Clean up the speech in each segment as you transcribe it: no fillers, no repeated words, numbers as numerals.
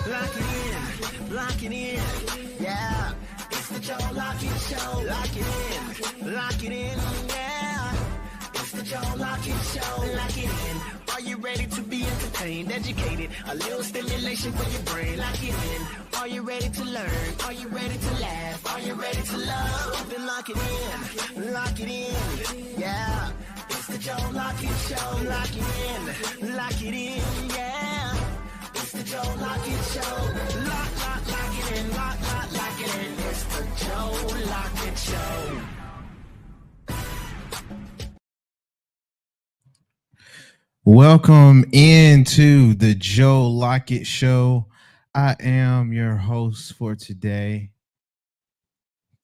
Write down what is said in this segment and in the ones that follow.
Lock it in, lock it in, yeah. It's the Joe Lockett Show. Lock it in, yeah. It's the Joe Lockett Show. Lock it in. Are you ready to be entertained, educated? A little stimulation for your brain. Lock it in. Are you ready to learn? Are you ready to laugh? Are you ready to love? Then lock it in, yeah. It's the Joe Lockett Show. Lock it in, yeah. It's the Joe Lockett Show. Lock it in, lock it in. It's the Joe Lockett Show. Welcome into the Joe Lockett Show. I am your host for today,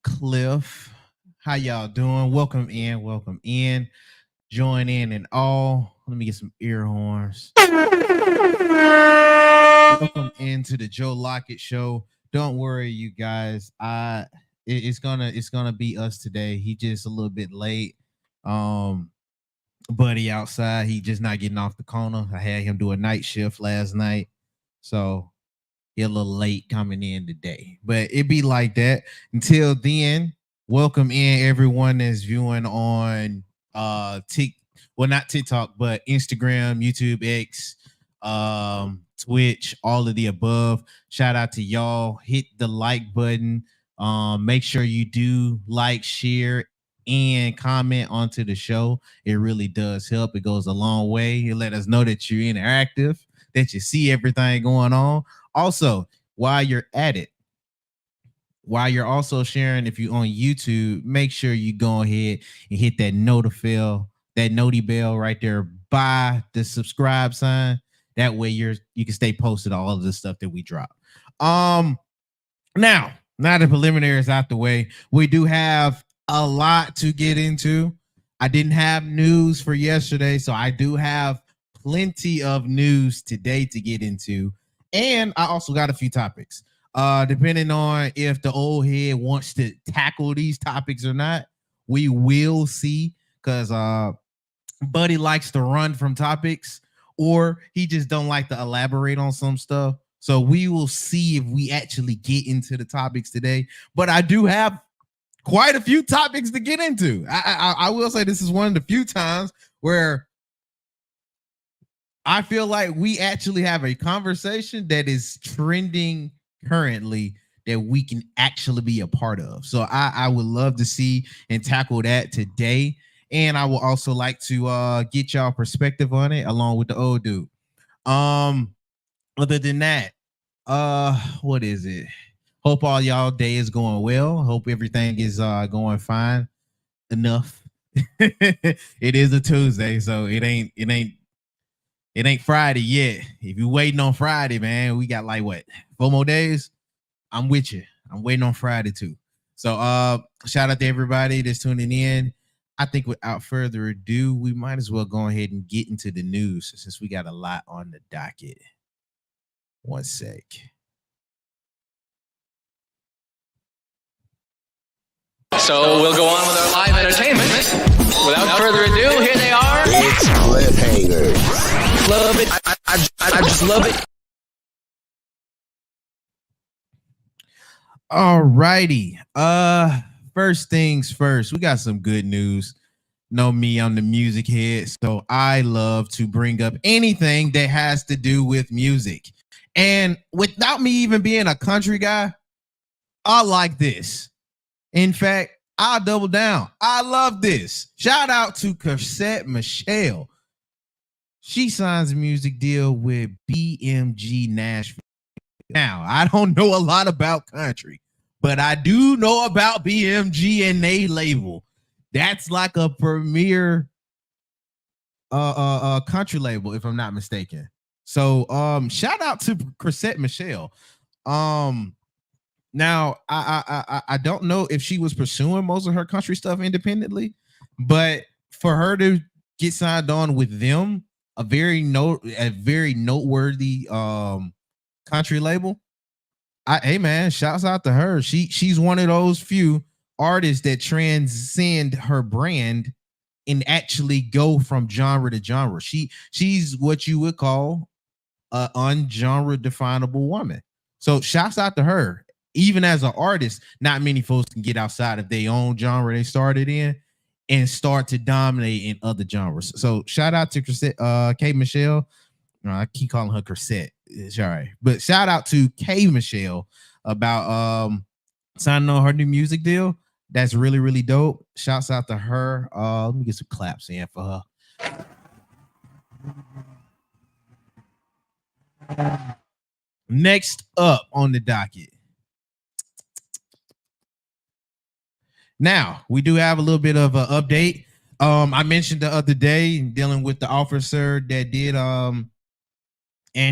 Cliff. How y'all doing? Welcome in. Join in and all. Let me get some ear horns. Welcome into the Joe Lockett Show. Don't worry, you guys. It's gonna be us today. He just a little bit late. Buddy outside, he just not getting off the corner. I had him do a night shift last night, so he a little late coming in today. But it be like that. Until then, welcome in everyone that's viewing on not TikTok, but Instagram, YouTube, X, Twitch, all of the above. Shout out to y'all. Hit the like button. Make sure you do like, share, and comment onto the show. It really does help. It goes a long way. It let us know that you're interactive, that you see everything going on. Also, while you're at it, while you're also sharing, if you're on YouTube, make sure you go ahead and hit that noti bell right there by the subscribe sign. That way you can stay posted on all of the stuff that we drop. Now the preliminaries out the way, we do have a lot to get into. I didn't have news for yesterday, so I do have plenty of news today to get into. And I also got a few topics. Depending on if the old head wants to tackle these topics or not, we will see, because Buddy likes to run from topics, or he just don't like to elaborate on some stuff. So we will see if we actually get into the topics today. But I do have quite a few topics to get into. I will say this is one of the few times where I feel like we actually have a conversation that is trending currently that we can actually be a part of. So I would love to see and tackle that today. And I will also like to get y'all perspective on it along with the old dude. Other than that, what is it? Hope all y'all day is going well. Hope everything is going fine enough. It is a Tuesday, so it ain't Friday yet. If you're waiting on Friday, man, we got like what, 4 more days? I'm with you. I'm waiting on Friday too. So shout out to everybody that's tuning in. I think without further ado, we might as well go ahead and get into the news since we got a lot on the docket. One sec. So we'll go on with our live entertainment. Without further ado, here they are. It's cliffhangers. Love it. I just love it. All righty. First things first, we got some good news. Know me, I'm the music head, so I love to bring up anything that has to do with music. And without me even being a country guy, I like this. In fact, I'll double down. I love this. Shout out to Corsette Michelle. She signs a music deal with BMG Nashville. Now, I don't know a lot about country, but I do know about BMG and they label. That's like a premier country label, if I'm not mistaken. So shout out to Corsette Michelle. Now, I don't know if she was pursuing most of her country stuff independently, but for her to get signed on with them, a very noteworthy country label. Hey man, shouts out to her. She's one of those few artists that transcend her brand and actually go from genre to genre. She's what you would call an ungenre definable woman. So shouts out to her. Even as an artist, not many folks can get outside of their own genre they started in and start to dominate in other genres. So shout out to K Michelle. I keep calling her Crissette. It's all right. But shout out to K Michelle about signing on her new music deal. That's really, really dope. Shouts out to her. Let me get some claps in for her. Next up on the docket. Now, we do have a little bit of an update. I mentioned the other day dealing with the officer that did and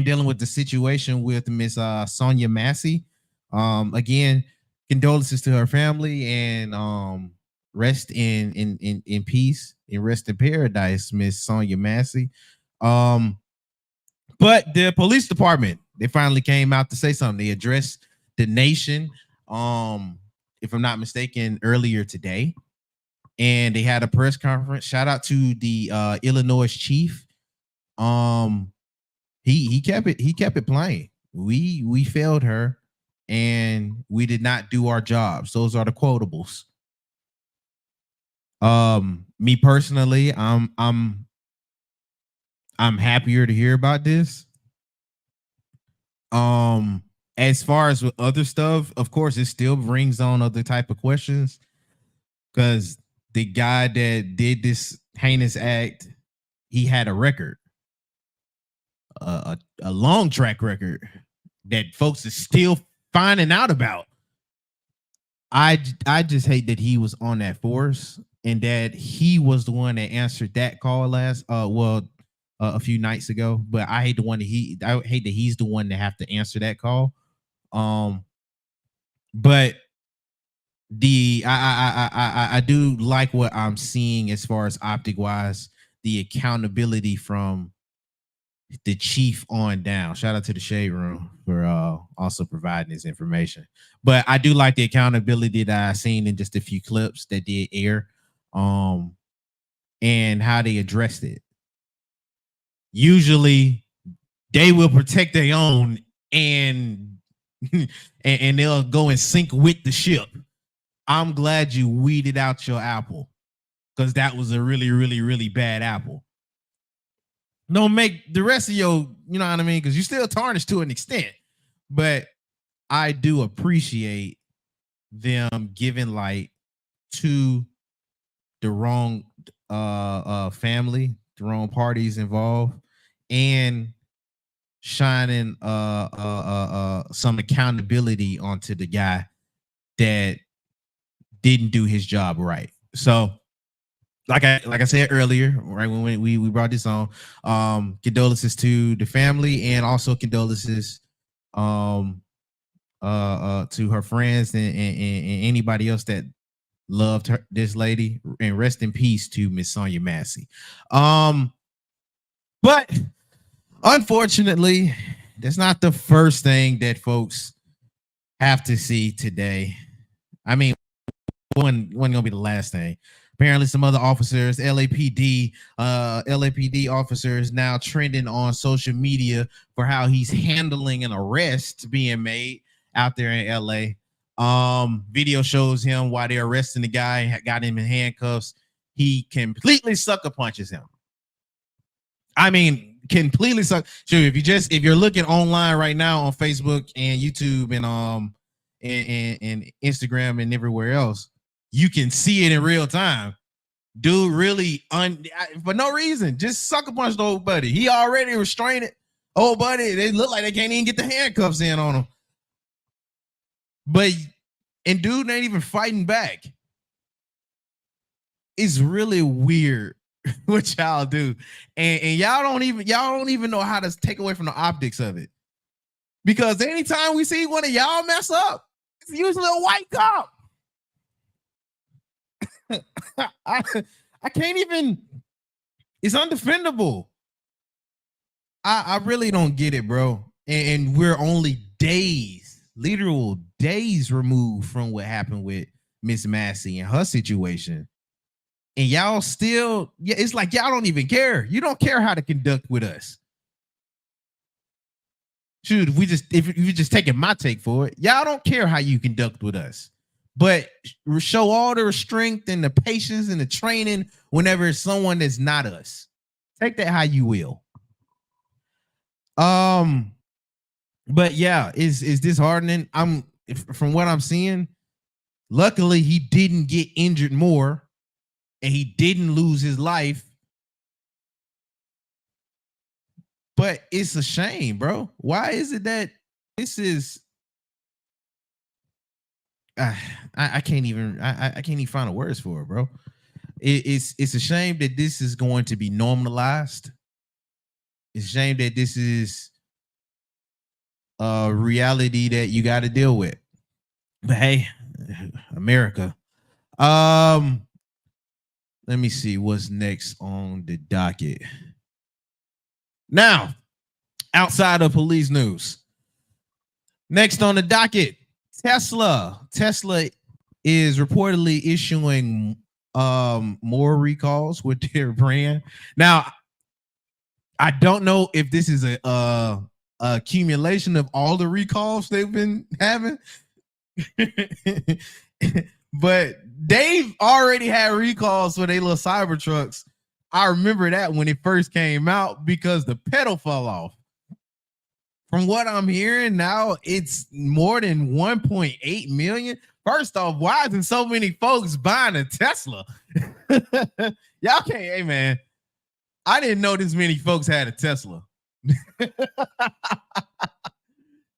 dealing with the situation with Miss Sonia Massey. Again, condolences to her family and rest in peace and rest in paradise, Miss Sonia Massey. But the police department, they finally came out to say something. They addressed the nation. If I'm not mistaken, earlier today, and they had a press conference. Shout out to the Illinois chief. He kept it plain. We failed her, and we did not do our jobs. Those are the quotables. Me personally, I'm happier to hear about this. As far as with other stuff, of course, it still brings on other type of questions because the guy that did this heinous act, he had a record, a long track record that folks are still finding out about. I just hate that he was on that force and that he was the one that answered that call a few nights ago. But I hate that he's the one that have to answer that call. But I do like what I'm seeing as far as optic wise, the accountability from the chief on down. Shout out to the Shade Room for also providing this information. But I do like the accountability that I've seen in just a few clips that did air, and how they addressed it. Usually they will protect their own and they'll go and sync with the ship. I'm glad you weeded out your apple because that was a really, really, really bad apple. Don't make the rest of your, you know what I mean? Because you still tarnished to an extent. But I do appreciate them giving light to the wrong family, the wrong parties involved, and shining some accountability onto the guy that didn't do his job right. So like I said earlier, right when we brought this on, condolences to the family and also condolences to her friends and anybody else that loved her, this lady, and rest in peace to Miss Sonia Massey. But unfortunately, that's not the first thing that folks have to see today. I mean, wasn't gonna be the last thing. Apparently, some other officers, LAPD officers, now trending on social media for how he's handling an arrest being made out there in LA. Video shows him while they're arresting the guy, got him in handcuffs. He completely sucker punches him. I mean, completely suck. Sure, if you're looking online right now on Facebook and YouTube and Instagram and everywhere else, you can see it in real time. Dude really for no reason, just sucker punched the old buddy. He already restrained it. Old buddy, they look like they can't even get the handcuffs in on him. And dude ain't even fighting back. It's really weird what y'all do. And y'all don't even know how to take away from the optics of it. Because anytime we see one of y'all mess up, it's usually a white cop. I can't even, it's undefendable. I really don't get it, bro. And we're only literal days removed from what happened with Miss Massey and her situation. And y'all still, it's like y'all don't even care. You don't care how to conduct with us. shoot, if you just taking my take for it, y'all don't care how you conduct with us, but show all the strength and the patience and the training whenever it's someone that's not us. Take that how you will. But yeah, it's disheartening. From what I'm seeing, luckily he didn't get injured more and he didn't lose his life. But it's a shame, bro. Why is it that this is I can't even find the words for it, bro. It's a shame that this is going to be normalized. It's a shame that this is a reality that you got to deal with. But hey, America. Let me see what's next on the docket. Now, outside of police news, next on the docket, Tesla is reportedly issuing more recalls with their brand. Now, I don't know if this is a accumulation of all the recalls they've been having, but they've already had recalls for their little Cybertrucks. I remember that when it first came out because the pedal fell off. From what I'm hearing now, it's more than 1.8 million. First off, why isn't so many folks buying a Tesla? Y'all can't, hey man, I didn't know this many folks had a Tesla.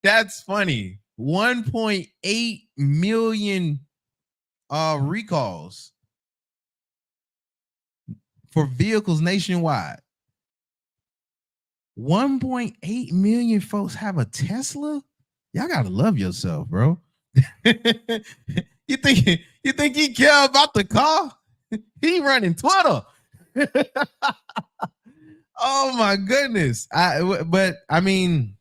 That's funny. 1.8 million recalls for vehicles nationwide. 1.8 million folks have a Tesla. Y'all gotta love yourself, bro. You think he care about the car? He running Twitter. Oh my goodness. But I mean,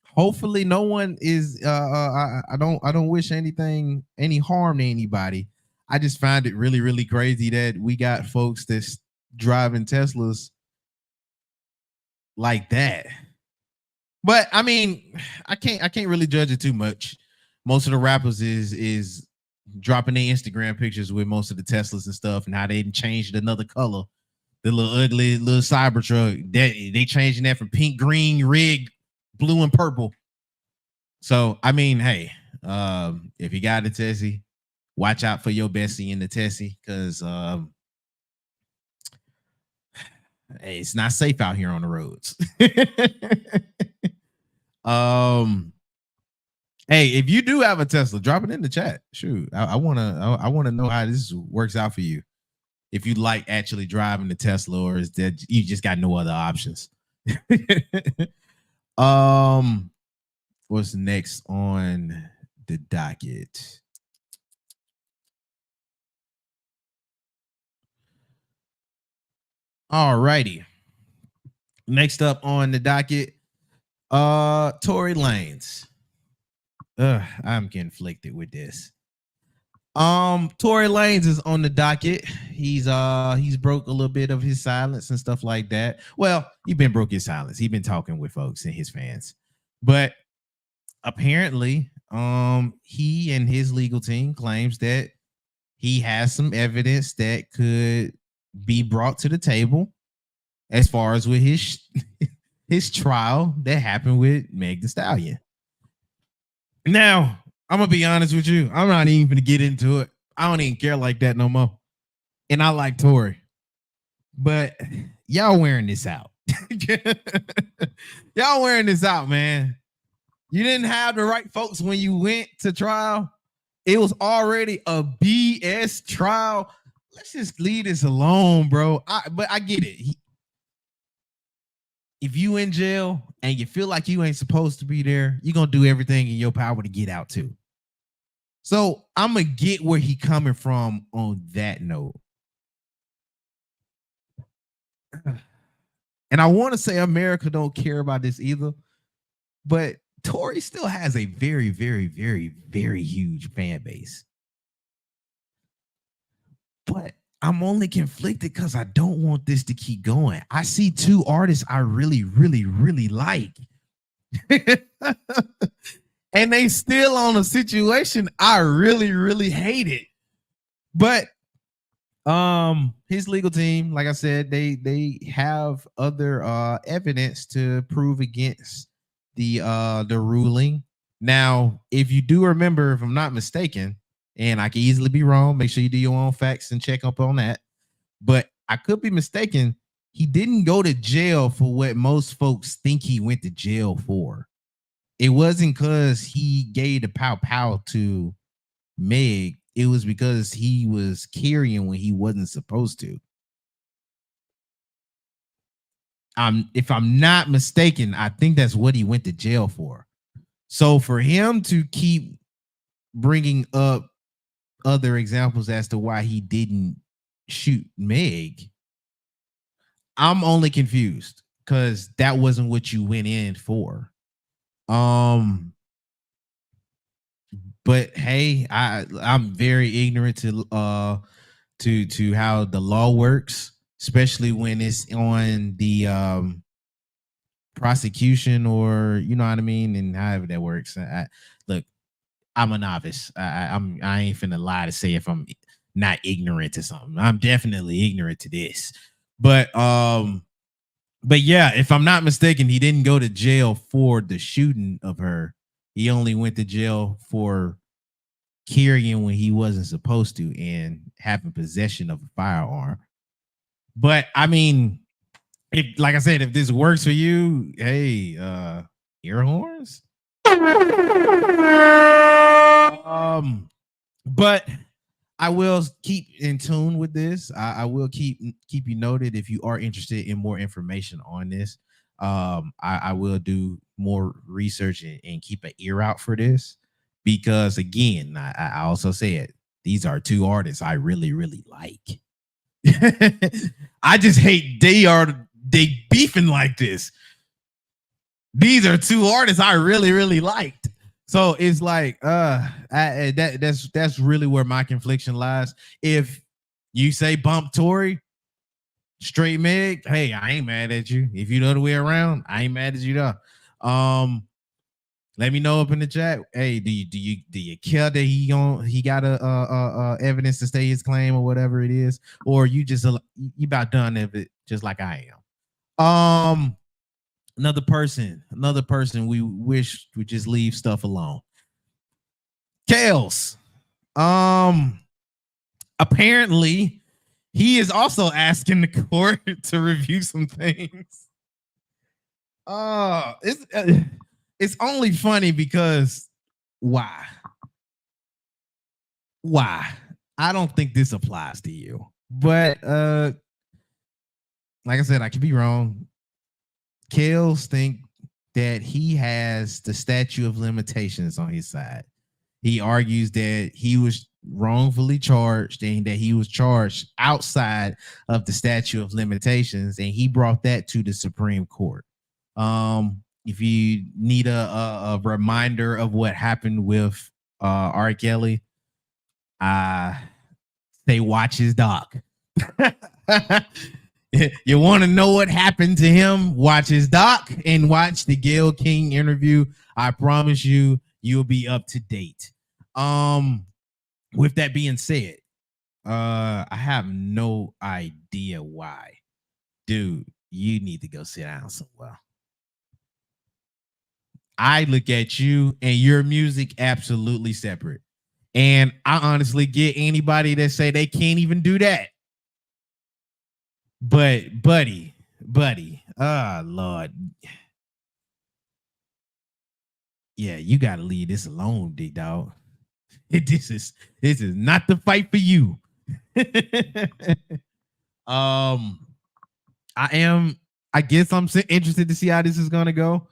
hopefully no one is I don't wish any harm to anybody. I just find it really, really crazy that we got folks that's driving Teslas like that. But I mean, I can't really judge it too much. Most of the rappers is dropping their Instagram pictures with most of the Teslas and stuff, and how they changed another color. The little ugly little Cybertruck, they changing that from pink, green, red, blue, and purple. So I mean, hey, if you got a Tessie, watch out for your bestie in the Tessie, because it's not safe out here on the roads. Hey, if you do have a Tesla, drop it in the chat. Shoot, I wanna know how this works out for you. If you like actually driving the Tesla, or is that you just got no other options? What's next on the docket? All righty. Next up on the docket, Tory Lanez. I'm conflicted with this. Tory Lanez is on the docket. He's broke a little bit of his silence and stuff like that. Well, he been broke his silence. He been talking with folks and his fans, but apparently, he and his legal team claims that he has some evidence that could be brought to the table as far as with his trial that happened with Meg Thee Stallion. Now, I'm gonna be honest with you. I'm not even gonna get into it. I don't even care like that no more. And I like Tory, but y'all wearing this out. Y'all wearing this out, man. You didn't have the right folks when you went to trial. It was already a BS trial. Let's just leave this alone, bro. But I get it. If you in jail and you feel like you ain't supposed to be there, you're going to do everything in your power to get out too. So I'm going to get where he coming from on that note. And I want to say America don't care about this either, but Tory still has a very, very, very, very huge fan base. But I'm only conflicted because I don't want this to keep going. I see two artists I really, really, really like And they still on a situation I really, really hate it. But his legal team, like I said, they have other evidence to prove against the ruling. Now, if you do remember, if I'm not mistaken, and I can easily be wrong, make sure you do your own facts and check up on that. But I could be mistaken. He didn't go to jail for what most folks think he went to jail for. It wasn't because he gave the pow pow to Meg. It was because he was carrying when he wasn't supposed to. If I'm not mistaken, I think that's what he went to jail for. So for him to keep bringing up other examples as to why he didn't shoot Meg, I'm only confused because that wasn't what you went in for. But hey, I'm very ignorant to how the law works, especially when it's on the prosecution, or you know what I mean, and however that works. Look, I'm a novice. I ain't finna lie to say if I'm not ignorant to something. I'm definitely ignorant to this. But yeah, if I'm not mistaken, he didn't go to jail for the shooting of her. He only went to jail for carrying when he wasn't supposed to and having possession of a firearm. But I mean, if, like I said, if this works for you, hey, ear horns. But I will keep in tune with this. I will keep you noted if you are interested in more information on this. I will do more research and keep an ear out for this, because again, I also said these are two artists I really, really like. I just hate they beefing like this. These are two artists I really, really liked. So it's like that's really where my confliction lies. If you say bump Tory, straight Meg, hey, I ain't mad at you. If you know the way around, I ain't mad at you though. Let me know up in the chat. Hey, do you care that he got a evidence to stay his claim or whatever it is, or you about done of it just like I am? Another person we wish would just leave stuff alone. Kales. Apparently he is also asking the court to review some things. It's only funny because why? I don't think this applies to you, but like I said, I could be wrong. Kales think that he has the statute of limitations on his side. He argues that he was wrongfully charged and that he was charged outside of the statute of limitations, and he brought that to the Supreme Court. If you need a reminder of what happened with R. Kelly, say watch his doc. You want to know what happened to him? Watch his doc and watch the Gayle King interview. I promise you'll be up to date. With that being said, I have no idea why. Dude, you need to go sit down somewhere. I look at you and your music absolutely separate. And I honestly get anybody that say they can't even do that. But buddy, Lord. Yeah, you gotta leave this alone, big dog. This is not the fight for you. I guess I'm interested to see how this is gonna go.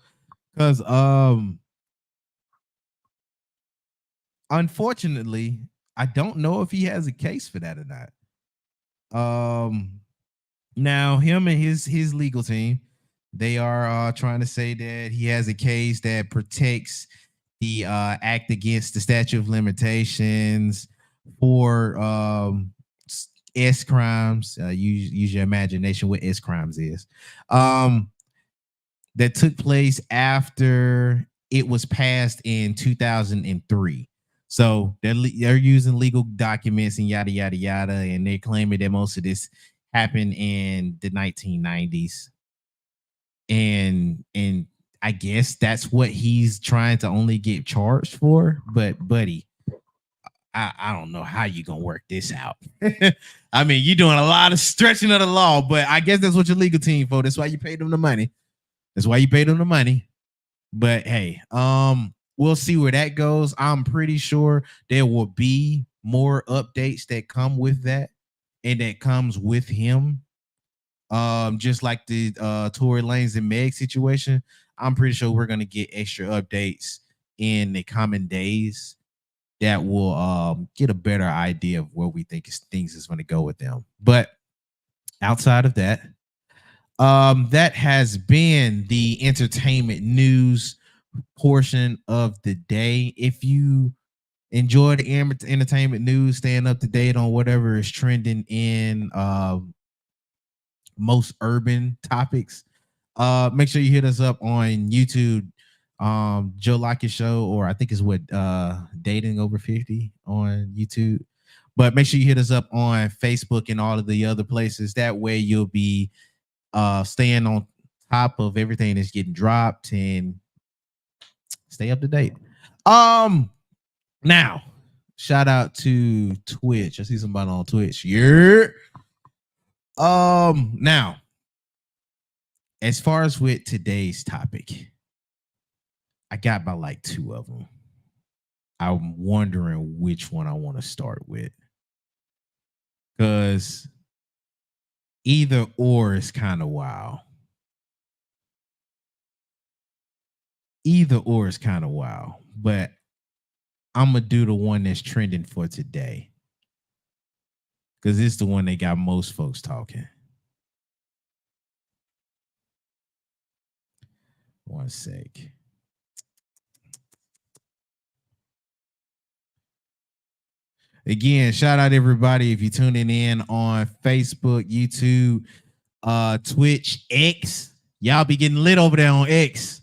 Because unfortunately, I don't know if he has a case for that or not. Now him and his legal team, they are trying to say that he has a case that protects the act against the statute of limitations for S crimes. Use your imagination what S crimes is. that took place after it was passed in 2003. So they're using legal documents and yada yada yada, and they're claiming that most of this happened in the 1990s. And I guess that's what he's trying to only get charged for. But buddy, I don't know how you gonna work this out. I mean, you're doing a lot of stretching of the law, but I guess that's what your legal team for. That's why you paid them the money. But hey, we'll see where that goes. I'm pretty sure there will be more updates that come with that, and that comes with him. Just like the Tory Lanez and Meg situation, I'm pretty sure we're gonna get extra updates in the coming days that will get a better idea of where we think things is going to go with them. But outside of that, that has been the entertainment news portion of the day. If you enjoy the entertainment news, staying up to date on whatever is trending in most urban topics, make sure you hit us up on YouTube, Joe Lockett Show, or I think it's Dating Over 50 on YouTube. But make sure you hit us up on Facebook and all of the other places. That way you'll be staying on top of everything that's getting dropped and stay up to date. Now, shout out to Twitch. I see somebody on Twitch. Yeah. Now, as far as with today's topic, I got about like two of them. I'm wondering which one I want to start with, because either or is kind of wild. But I'm gonna do the one that's trending for today, because it's the one that got most folks talking. One sec. Again, shout out everybody if you're tuning in on Facebook, YouTube, Twitch, X. Y'all be getting lit over there on X.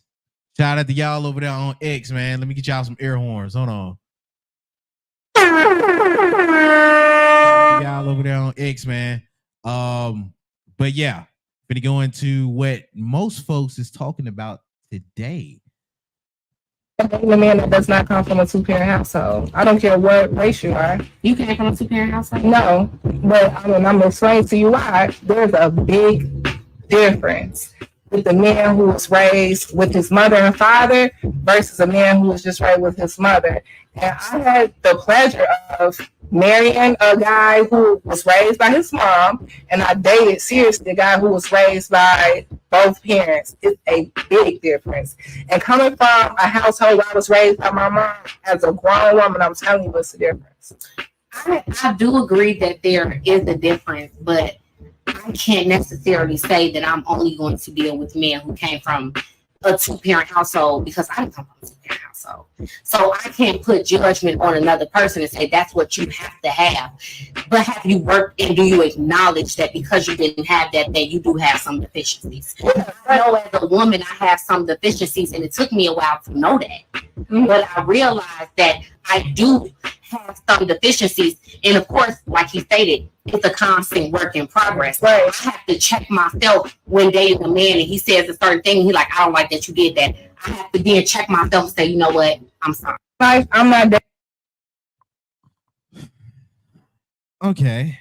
Shout out to y'all over there on X, man. Let me get y'all some air horns. Hold on. Y'all over there on X, man. But yeah, gonna go into what most folks is talking about today. A man that does not come from a two-parent household. I don't care what race you are. You came from a two-parent household? No, but I'm going to explain to you why. There's a big difference with the man who was raised with his mother and father versus a man who was just raised with his mother. And I had the pleasure of marrying a guy who was raised by his mom, and I dated seriously a guy who was raised by both parents. It's a big difference. And coming from a household where I was raised by my mom, as a grown woman, I'm telling you what's the difference. I do agree that there is a difference, but I can't necessarily say that I'm only going to deal with men who came from a two-parent household, because I didn't come from a two-parent household. So I can't put judgment on another person and say that's what you have to have. But have you worked, and do you acknowledge that because you didn't have that you do have some deficiencies? I know as a woman I have some deficiencies, and it took me a while to know that. But I realized that I do have some deficiencies. And of course, like he stated, it's a constant work in progress. Right. I have to check myself when dating a man and he says a certain thing. He's like, I don't like that you did that. I have to then check myself and say, you know what? I'm sorry. I'm not. Okay.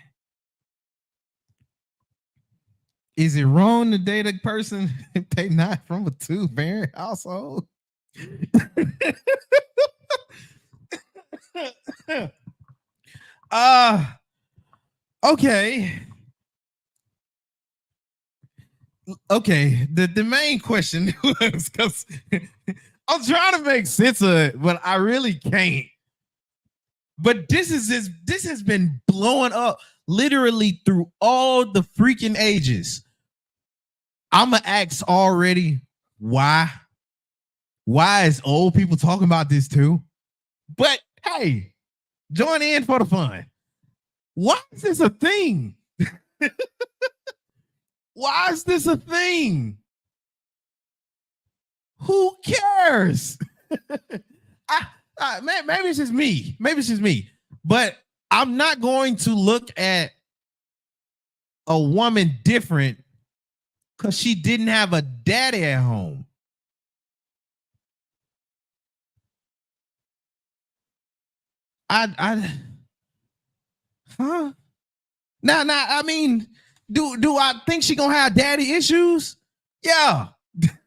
Is it wrong to date a person if they not from a two-parent household? Okay. The main question was, because I'm trying to make sense of it, but I really can't. But this has been blowing up literally through all the freaking ages. I'ma ask already why. Why is old people talking about this too? But hey, join in for the fun. Why is this a thing? Why is this a thing? Who cares? Maybe it's just me. Maybe it's just me. But I'm not going to look at a woman different because she didn't have a daddy at home. Huh? Now, I mean, do I think she gonna have daddy issues? Yeah.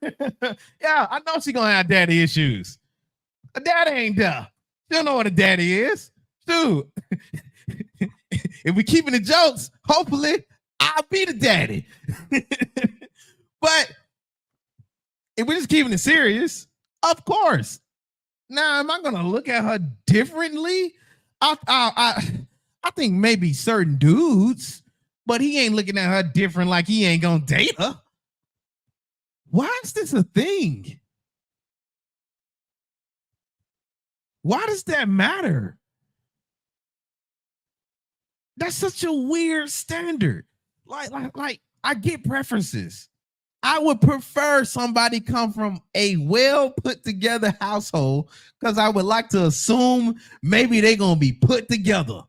Yeah, I know she gonna have daddy issues. A daddy ain't there. She don't know what a daddy is. Dude, if we keeping the jokes, hopefully I'll be the daddy. But if we're just keeping it serious, of course. Now, am I gonna look at her differently? I think maybe certain dudes, but he ain't looking at her different like he ain't gonna date her. Why is this a thing? Why does that matter? That's such a weird standard. Like I get preferences. I would prefer somebody come from a well put together household because I would like to assume maybe they're gonna be put together.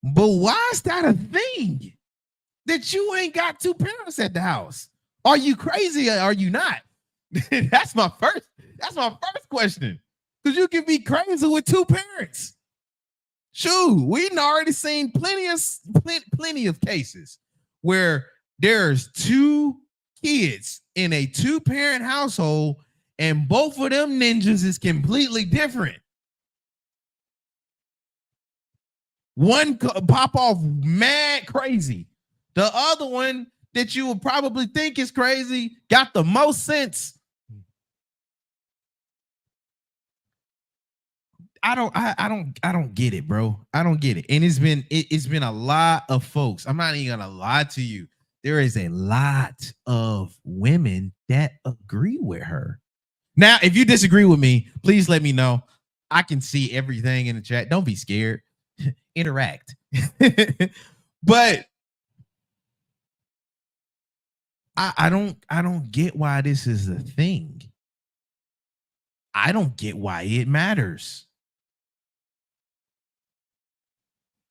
But why is that a thing? That you ain't got two parents at the house? Are you crazy or are you not? That's my first question. Because you can be crazy with two parents. Shoot, we've already seen plenty of cases where there's two kids in a two-parent household and both of them ninjas is completely different. One pop off mad crazy. The other one that you would probably think is crazy got the most sense. I don't get it, bro. I don't get it. And it's been a lot of folks. I'm not even gonna lie to you. There is a lot of women that agree with her. Now, if you disagree with me, please let me know. I can see everything in the chat. Don't be scared. Interact. But I don't get why this is a thing. I don't get why it matters.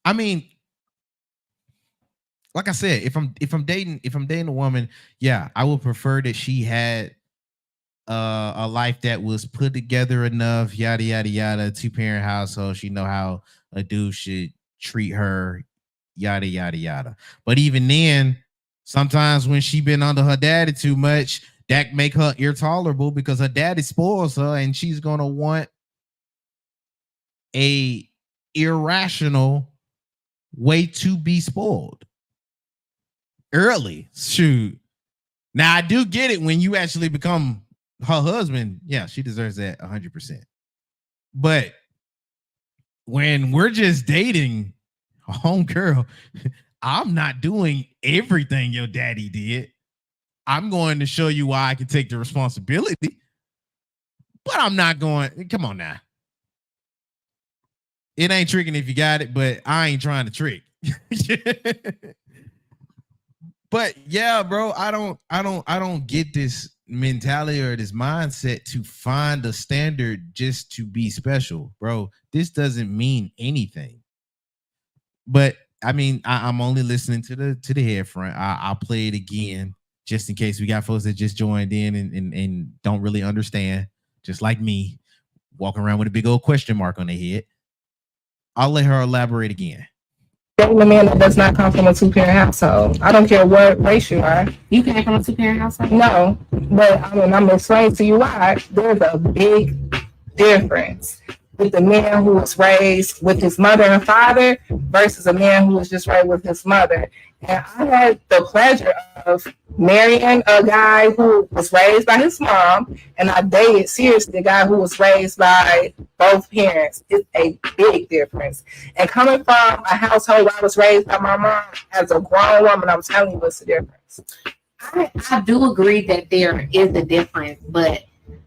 I mean, like I said, if I'm dating a woman, yeah, I would prefer that she had a life that was put together enough, yada yada yada, two-parent household. She know how a dude should treat her, yada yada yada. But even then, sometimes when she been under her daddy too much, that make her intolerable because her daddy spoils her, and she's gonna want a irrational way to be spoiled early. Shoot. Now I do get it when you actually become her husband. Yeah, she deserves that 100%. But when we're just dating, homegirl, I'm not doing everything your daddy did. I'm going to show you why I can take the responsibility, but I'm not going. Come on now. It ain't tricking if you got it, but I ain't trying to trick. But yeah, bro, I don't get this mentality or this mindset to find a standard just to be special, bro. This doesn't mean anything. But I mean, I'm only listening to the head front. I'll play it again just in case we got folks that just joined in and don't really understand, just like me, walking around with a big old question mark on their head. I'll let her elaborate again. Dating a man that does not come from a two-parent household. I don't care what race you are. You came from a two-parent household? No, but I mean, I'm going to explain to you why. There's a big difference with the man who was raised with his mother and father versus a man who was just raised with his mother. And I had the pleasure of marrying a guy who was raised by his mom, and I dated seriously a guy who was raised by both parents. It's a big difference. And coming from a household where I was raised by my mom as a grown woman, I'm telling you it's a difference. I do agree that there is a difference, but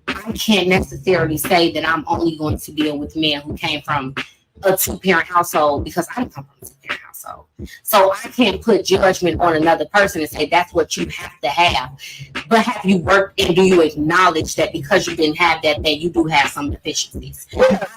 I can't necessarily say that I'm only going to deal with men who came from a two-parent household because I didn't come from a two-parent household. household. So I can't put judgment on another person and say that's what you have to have. But have you worked and do you acknowledge that because you didn't have that you do have some deficiencies?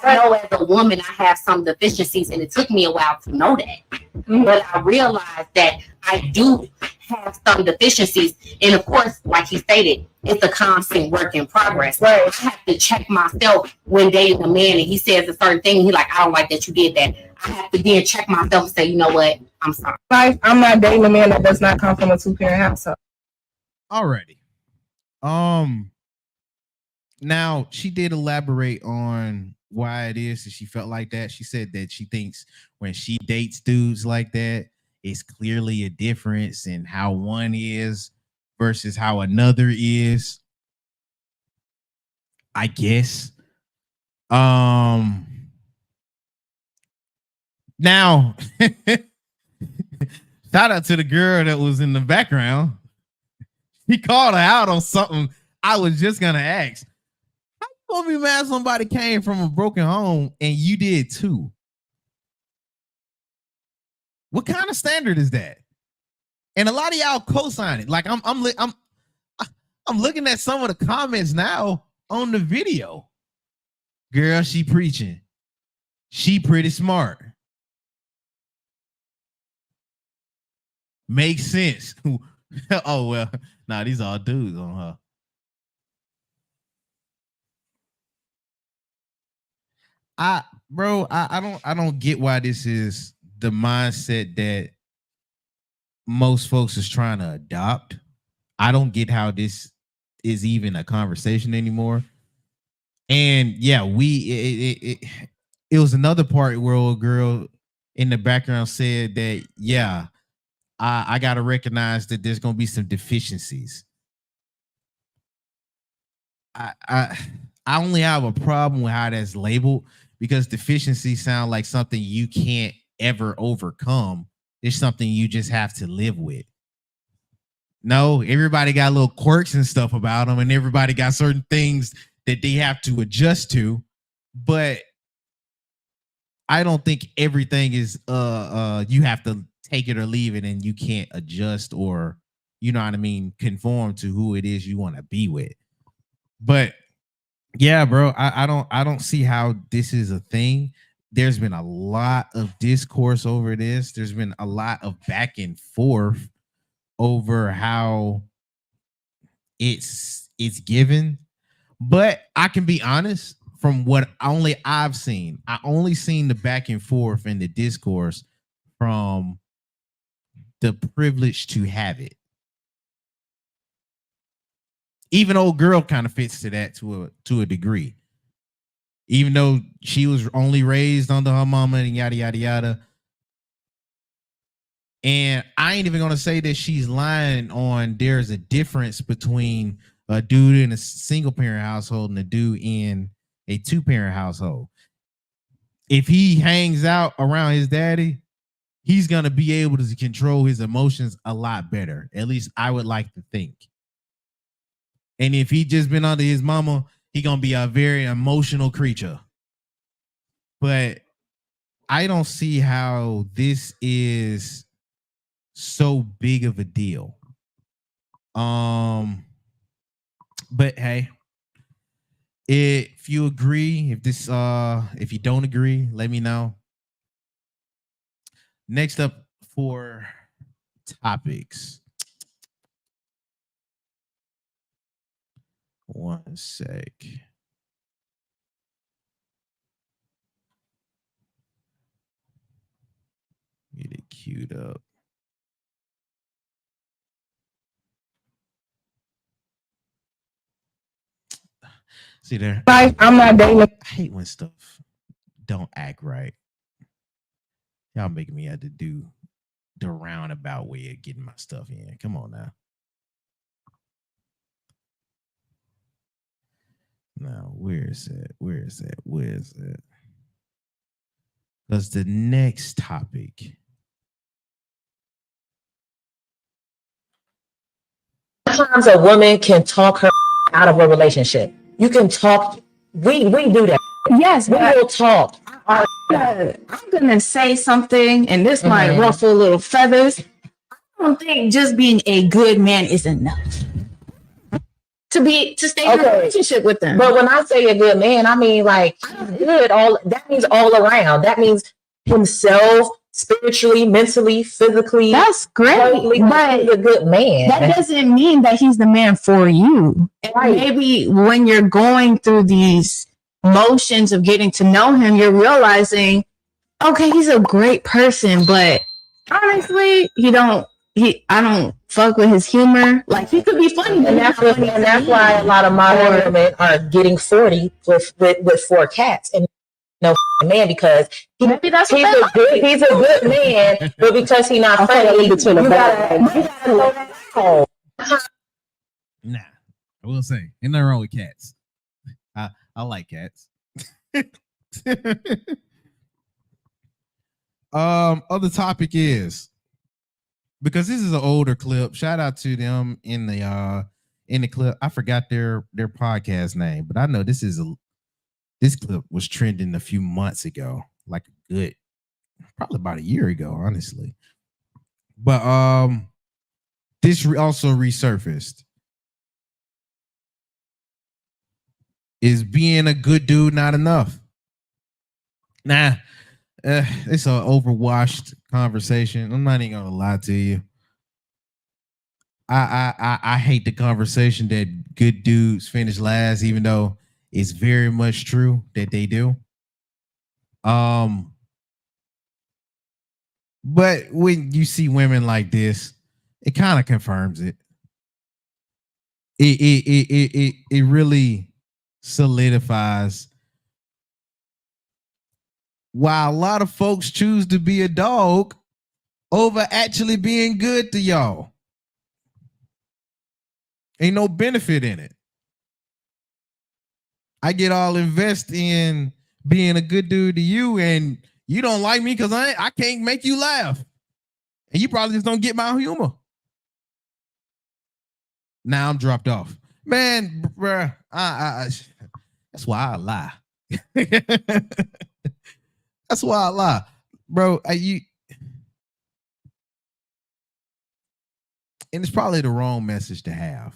I know as a woman I have some deficiencies, and it took me a while to know that. But I realized that I do have some deficiencies, and of course, like he stated, it's a constant work in progress. Right. I have to check myself when dating a man and he says a certain thing, and he like, I don't like that you did that. I have to then check myself and say, you know what, I'm sorry. I'm not dating a man that does not come from a 2-parent household. Alrighty. Now she did elaborate on why it is that she felt like that. She said that she thinks when she dates dudes like that, it's clearly a difference in how one is versus how another is. I guess. Now, shout out to the girl that was in the background. He called her out on something I was just gonna ask. How you gonna be mad somebody came from a broken home and you did too? What kind of standard is that? And a lot of y'all co-sign it. Like I'm looking at some of the comments now on the video. Girl, she preaching. She pretty smart. Makes sense. Oh well, nah, these are all dudes on her. I don't get why this is the mindset that most folks is trying to adopt. I don't get how this is even a conversation anymore. And yeah, it was another part where a girl in the background said that, yeah, I got to recognize that there's going to be some deficiencies. I only have a problem with how that's labeled because deficiencies sound like something you can't ever overcome. It's something you just have to live with. No, everybody got little quirks and stuff about them, and everybody got certain things that they have to adjust to. But I don't think everything is you have to take it or leave it, and you can't adjust or, you know what I mean, conform to who it is you want to be with. But yeah, bro, I don't see how this is a thing. There's been a lot of discourse over this. There's been a lot of back and forth over how it's given. But I can be honest, from what only I've seen, I only seen the back and forth and the discourse from the privilege to have it. Even old girl kind of fits to that to a degree. Even though she was only raised under her mama and yada, yada, yada. And I ain't even going to say that she's lying on there's a difference between a dude in a single parent household and a dude in a 2-parent household. If he hangs out around his daddy, he's going to be able to control his emotions a lot better. At least I would like to think. And if he just been under his mama, he going to be a very emotional creature. But I don't see how this is so big of a deal. But hey, if you agree, if you don't agree, let me know. Next up for topics. One sec. Get it queued up. See there? I'm not dating. I hate when stuff don't act right. Y'all making me have to do the roundabout way of getting my stuff in. Come on now. Now, where is it? Because the next topic. Sometimes a woman can talk her out of a relationship. You can talk. We do that. Yes, we will talk I'm gonna say something, and this might ruffle little feathers. I don't think just being a good man is enough to stay in a relationship with them. But when I say a good man, I mean like good. All that means all around. That means himself, spiritually, mentally, physically. That's great, but he's a good man. That doesn't mean that he's the man for you. Right. Maybe when you're going through these motions of getting to know him, you're realizing, okay, he's a great person, but honestly, I don't fuck with his humor. Like, he could be funny, and that's why a lot of modern women are getting 40 with 4 cats and no man, because he's a good man, but because he's not funny, you gotta slow down. Nah, I will say, ain't nothing wrong with cats. I like cats. Other topic is, because this is an older clip. Shout out to them in the clip. I forgot their podcast name, but I know this clip was trending a few months ago, like a good, probably about a year ago, honestly. But this also resurfaced. Is being a good dude not enough? Nah, it's an overwashed conversation. I'm not even gonna lie to you. I hate the conversation that good dudes finish last, even though it's very much true that they do. But when you see women like this, it kind of confirms it. It really solidifies why a lot of folks choose to be a dog over actually being good to y'all. Ain't no benefit in it. I get all invested in being a good dude to you, and you don't like me because I can't make you laugh. And you probably just don't get my humor. Now I'm dropped off. Man, bruh, that's why I lie. That's why I lie. Bro, and it's probably the wrong message to have.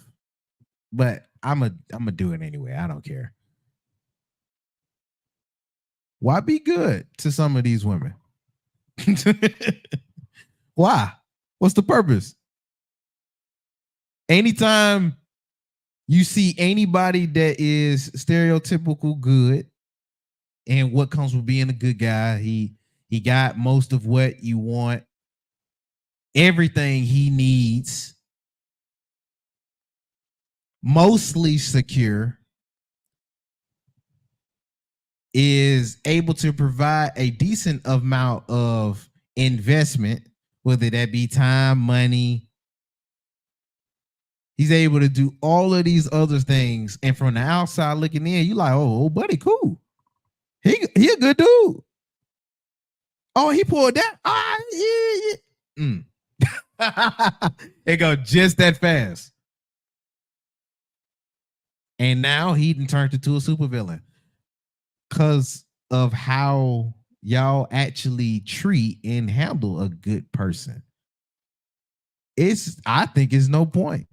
But I'm a do it anyway. I don't care. Why be good to some of these women? Why? What's the purpose? Anytime you see anybody that is stereotypical good, and what comes with being a good guy, he got most of what you want, everything he needs, mostly secure, is able to provide a decent amount of investment, whether that be time, money. He's able to do all of these other things. And from the outside looking in, you like, oh, buddy, cool. He a good dude. Oh, he pulled that. It go just that fast. And now he turned into a supervillain because of how y'all actually treat and handle a good person. I think it's no point.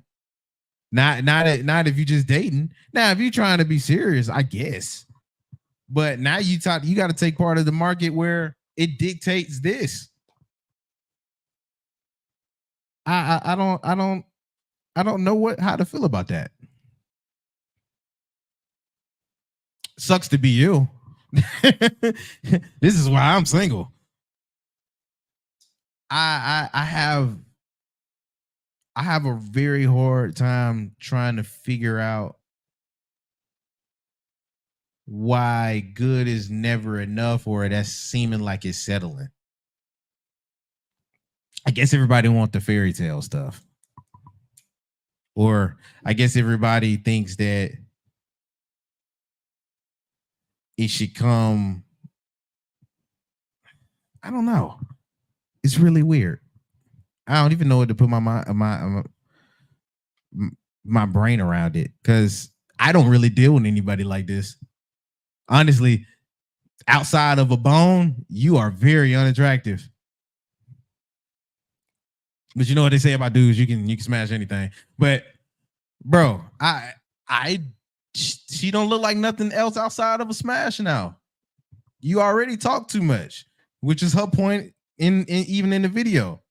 Not if you're just dating. Now, if you're trying to be serious, I guess. But now you got to take part of the market where it dictates this. I don't know how to feel about that. Sucks to be you. This is why I'm single. I have a very hard time trying to figure out why good is never enough, or that's seeming like it's settling. I guess everybody wants the fairy tale stuff. Or I guess everybody thinks that it should come. I don't know. It's really weird. I don't even know what to put my brain around it, because I don't really deal with anybody like this. Honestly, outside of a bone, you are very unattractive. But you know what they say about dudes, you can smash anything. But bro, she don't look like nothing else outside of a smash now. You already talk too much, which is her point in even in the video.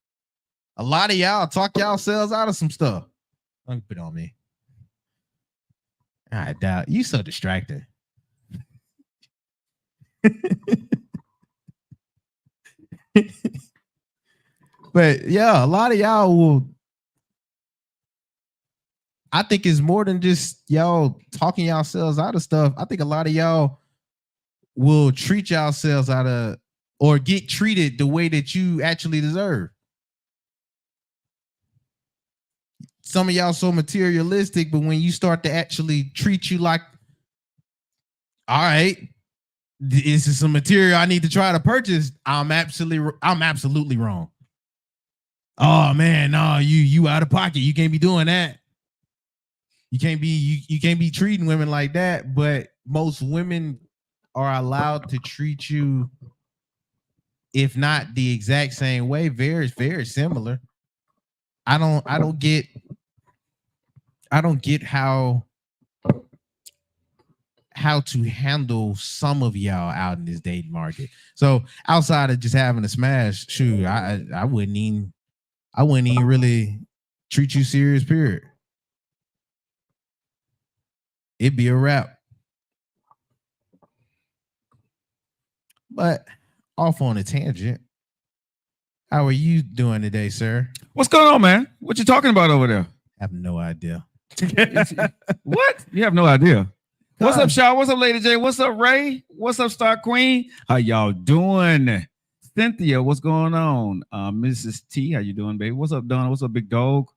A lot of y'all talk yourselves out of some stuff. Don't put it on me. I doubt you so distracted. But yeah, a lot of y'all will. I think it's more than just y'all talking yourselves out of stuff. I think a lot of y'all will treat yourselves out of or get treated the way that you actually deserve. Some of y'all so materialistic, but when you start to actually treat you like, all right, this is some material I need to try to purchase, I'm absolutely wrong. Oh man, no, you out of pocket. You can't be doing that. You can't be treating women like that. But most women are allowed to treat you, if not the exact same way, very, very similar. I don't get how to handle some of y'all out in this dating market. So outside of just having a smash, shoot, I wouldn't even really treat you serious, period. It'd be a wrap. But off on a tangent. How are you doing today, sir? What's going on, man? What you talking about over there? I have no idea. What? You have no idea. What's up, Shaw? What's up, Lady J? What's up, Ray? What's up, Star Queen? How y'all doing? Cynthia, what's going on? Mrs. T, how you doing, baby? What's up, Donna? What's up, Big Dog?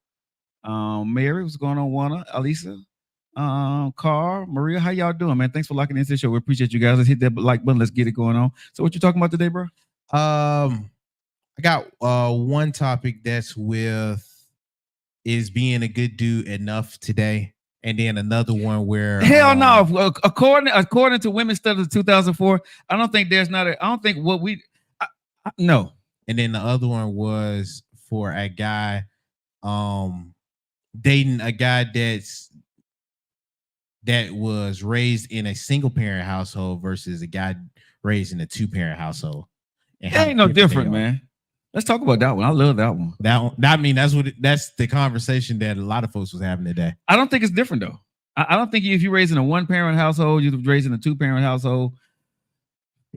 Mary, what's going on, Juana? Alisa? Carl, Maria, how y'all doing, man? Thanks for locking into the show. We appreciate you guys. Let's hit that like button. Let's get it going on. So what you talking about today, bro? I got one topic that's with is being a good dude enough today, and then another one where hell no. According to Women's Studies of 2004, I don't think no. And then the other one was for a guy dating a guy that was raised in a single parent household versus a guy raised in a 2-parent household. It ain't no different, man. Let's talk about that one. I love that one. That's the conversation that a lot of folks was having today. I don't think it's different though. I don't think if you're raised in a 1-parent household, you're raised in a 2-parent household.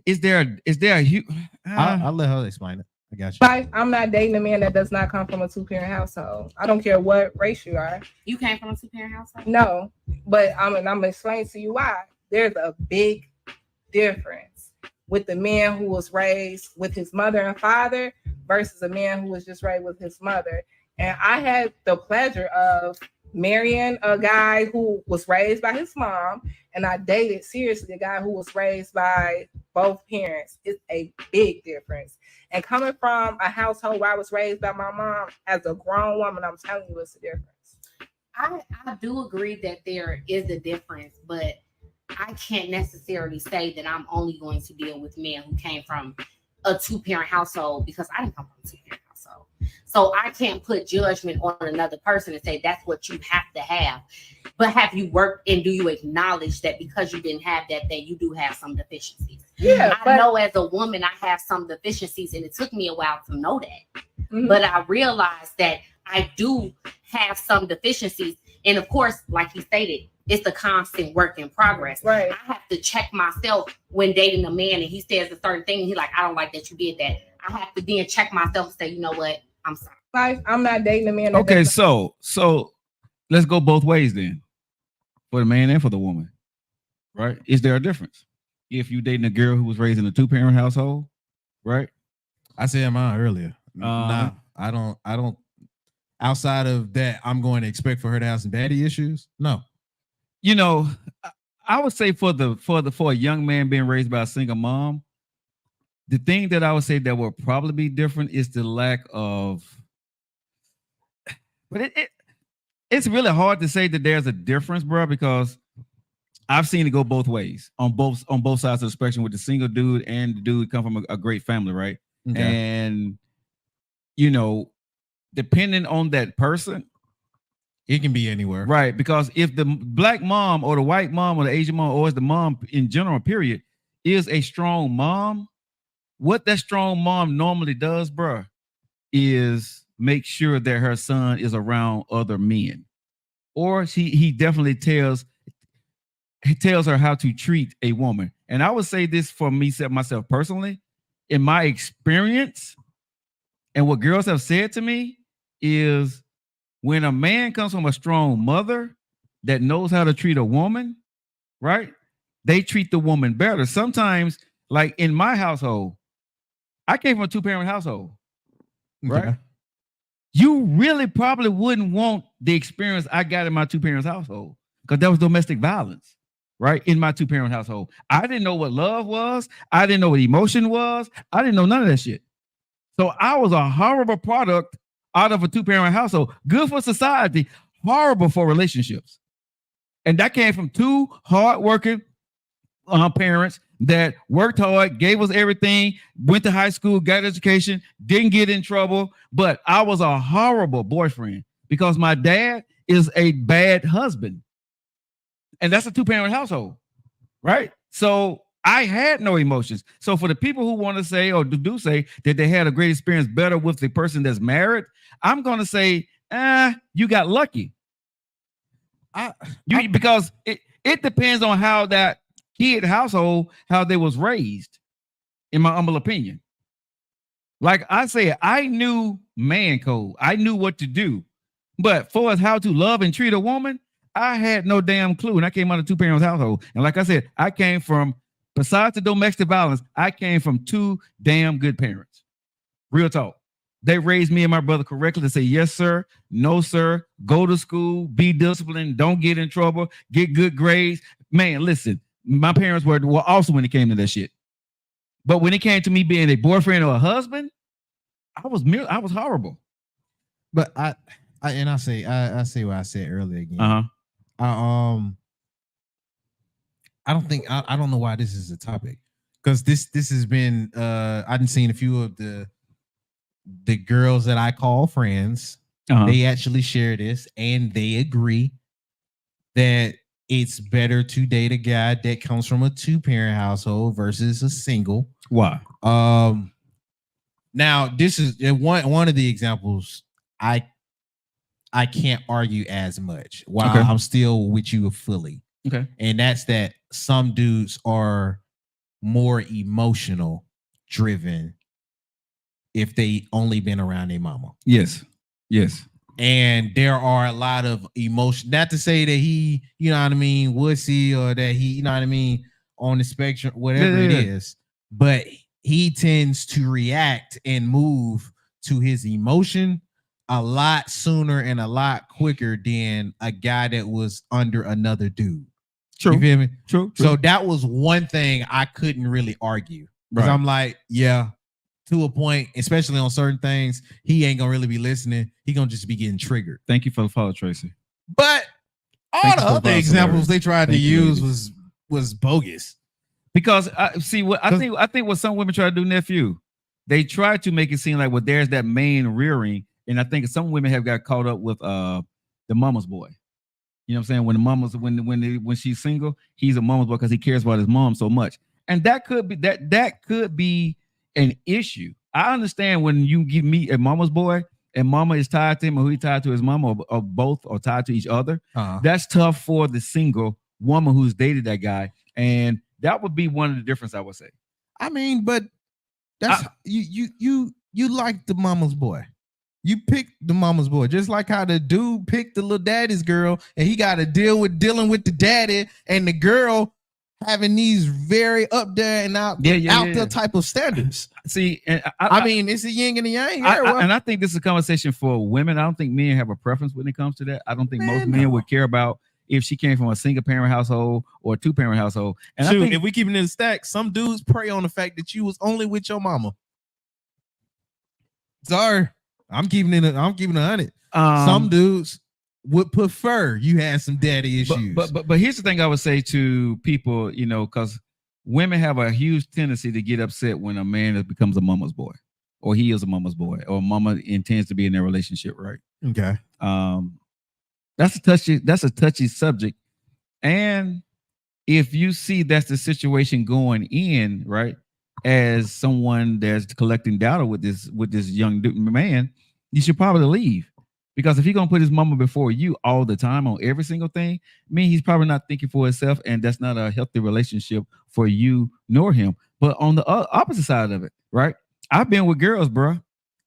Is there a huge? I'll let her explain it. I got you. I'm not dating a man that does not come from a 2-parent household. I don't care what race you are. You came from a 2-parent household? No, but I'm gonna explain to you why. There's a big difference with the man who was raised with his mother and father versus a man who was just raised with his mother. And I had the pleasure of marrying a guy who was raised by his mom, and I dated seriously a guy who was raised by both parents. It's a big difference. And coming from a household where I was raised by my mom, as a grown woman, I'm telling you, it's a difference. I do agree that there is a difference, but I can't necessarily say that I'm only going to deal with men who came from a 2-parent household, because I didn't come from a 2-parent household. So I can't put judgment on another person and say that's what you have to have. But have you worked, and do you acknowledge that because you didn't have that you do have some deficiencies? Yeah, I know as a woman I have some deficiencies, and it took me a while to know that. Mm-hmm. But I realized that I do have some deficiencies. And of course, like he stated, it's a constant work in progress. Right. I have to check myself when dating a man and he says a certain thing. He's like, I don't like that you did that. I have to then check myself and say, you know what? I'm sorry. I'm not dating a man. Okay, so let's go both ways then, for the man and for the woman, right? Is there a difference if you dating a girl who was raised in a 2-parent household, right? I said mine earlier. Nah, I don't. Outside of that, I'm going to expect for her to have some daddy issues. No. You know, I would say for a young man being raised by a single mom, the thing that I would say that would probably be different is the lack of. But it's really hard to say that there's a difference, bro, because I've seen it go both ways on both sides of the spectrum with the single dude and the dude come from a great family, right? Okay. And you know, depending on that person, it can be anywhere, right? Because if the black mom or the white mom or the Asian mom or the mom in general, period, is a strong mom, what that strong mom normally does, bruh, is make sure that her son is around other men, or he definitely tells her how to treat a woman. And I would say this for me, myself personally, in my experience, and what girls have said to me is when a man comes from a strong mother that knows how to treat a woman, right? They treat the woman better. Sometimes, like in my household, I came from a 2-parent household, right? Okay. You really probably wouldn't want the experience I got in my 2-parent household because that was domestic violence, right? In my 2-parent household. I didn't know what love was. I didn't know what emotion was. I didn't know none of that shit. So I was a horrible product out of a 2-parent household. Good for society, horrible for relationships. And that came from 2 hardworking parents that worked hard, gave us everything, went to high school, got education, didn't get in trouble. But I was a horrible boyfriend because my dad is a bad husband. And that's a 2-parent household, right? So I had no emotions. So for the people who want to say or do say that they had a great experience better with the person that's married, I'm going to say, you got lucky. Because it depends on how that kid household, how they was raised, in my humble opinion. Like I said, I knew man code. I knew what to do. But for us how to love and treat a woman, I had no damn clue. And I came out of 2-parent household. And like I said, I came from, besides the domestic violence, I came from 2 damn good parents. Real talk. They raised me and my brother correctly to say, yes, sir, no, sir, go to school, be disciplined, don't get in trouble, get good grades. Man, listen, my parents were awesome when it came to that shit. But when it came to me being a boyfriend or a husband, I was horrible. But I say what I said earlier again. Uh-huh. I don't know why this is a topic, because this has been I've seen a few of the girls that I call friends. They actually share this and they agree that it's better to date a guy that comes from a 2-parent household versus a single. Why? Now this is one of the examples I can't argue as much while I'm still with you fully. Okay. And that's that some dudes are more emotional driven if they only been around their mama. Yes. And there are a lot of emotion. Not to say that he, you know what I mean, wussy, or that he, you know what I mean, on the spectrum, whatever it is. But he tends to react and move to his emotion a lot sooner and a lot quicker than a guy that was under another dude. True. You feel me? True. So that was one thing I couldn't really argue. Because I'm like, yeah, to a point, especially on certain things, he ain't gonna really be listening. He gonna just be getting triggered. Thank you for the follow, Tracy. But all the other examples they tried to use was bogus. Because I think what some women try to do, nephew, they try to make it seem like, well, there's that main rearing, and I think some women have got caught up with the mama's boy. You know what I'm saying? When the mama's when she's single, he's a mama's boy because he cares about his mom so much, and that could be an issue. I understand when you give me a mama's boy and mama is tied to him, or who he tied to his mama, or both, or tied to each other. That's tough for the single woman who's dated that guy, and that would be one of the difference, I would say. I mean, but that's you like the mama's boy. You picked the mama's boy, just like how the dude picked the little daddy's girl, and he got to dealing with the daddy and the girl having these very up there and out there type of standards. See, and I mean, it's a yin and a yang. And I think this is a conversation for women. I don't think men have a preference when it comes to that. I don't think most men would care about if she came from a single parent household or a 2-parent household. And I think if we keep it in the stack, some dudes prey on the fact that you was only with your mama. Sorry, I'm keeping it 100. Some dudes would prefer you had some daddy issues. But here's the thing I would say to people, you know, because women have a huge tendency to get upset when a man becomes a mama's boy, or he is a mama's boy, or mama intends to be in their relationship, right? Okay. That's a touchy subject. And if you see that's the situation going in, right, as someone that's collecting data with this young man, you should probably leave. Because if he's gonna put his mama before you all the time on every single thing, I mean, he's probably not thinking for himself, and that's not a healthy relationship for you nor him. But on the opposite side of it, right? I've been with girls, bro,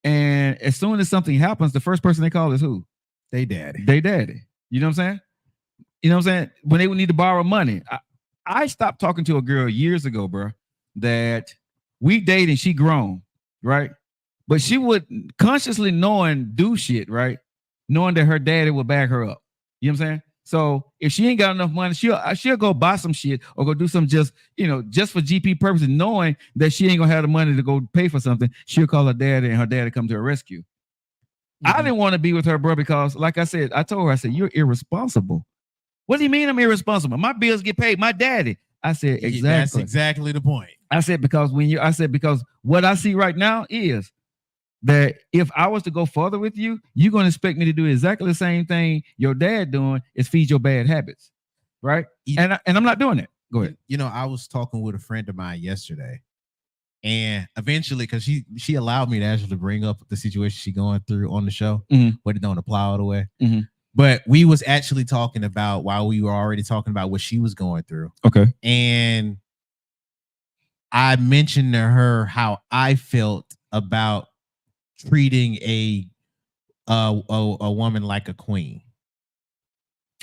and as soon as something happens, the first person they call is who? They daddy. They daddy. You know what I'm saying? You know what I'm saying? When they would need to borrow money. I stopped talking to a girl years ago, bro, that we dated and she grown, right? But she would consciously do shit, right? Knowing that her daddy will back her up. You know what I'm saying? So if she ain't got enough money, she'll go buy some shit or go do some just for GP purposes, knowing that she ain't gonna have the money to go pay for something. She'll call her daddy and her daddy come to her rescue. Mm-hmm. I didn't want to be with her, bro, because like I said, I told her, I said, you're irresponsible. What do you mean I'm irresponsible? My bills get paid. My daddy. I said, exactly. That's exactly the point. I said, because what I see right now is that if I was to go further with you, you're going to expect me to do exactly the same thing your dad doing, is feed your bad habits, right? And I'm not doing it. Go ahead. You know, I was talking with a friend of mine yesterday, and eventually, because she allowed me to actually bring up the situation she's going through on the show, but it don't apply all the way. Mm-hmm. But we was actually talking about, while we were already talking about what she was going through. Okay. And I mentioned to her how I felt about treating a woman like a queen.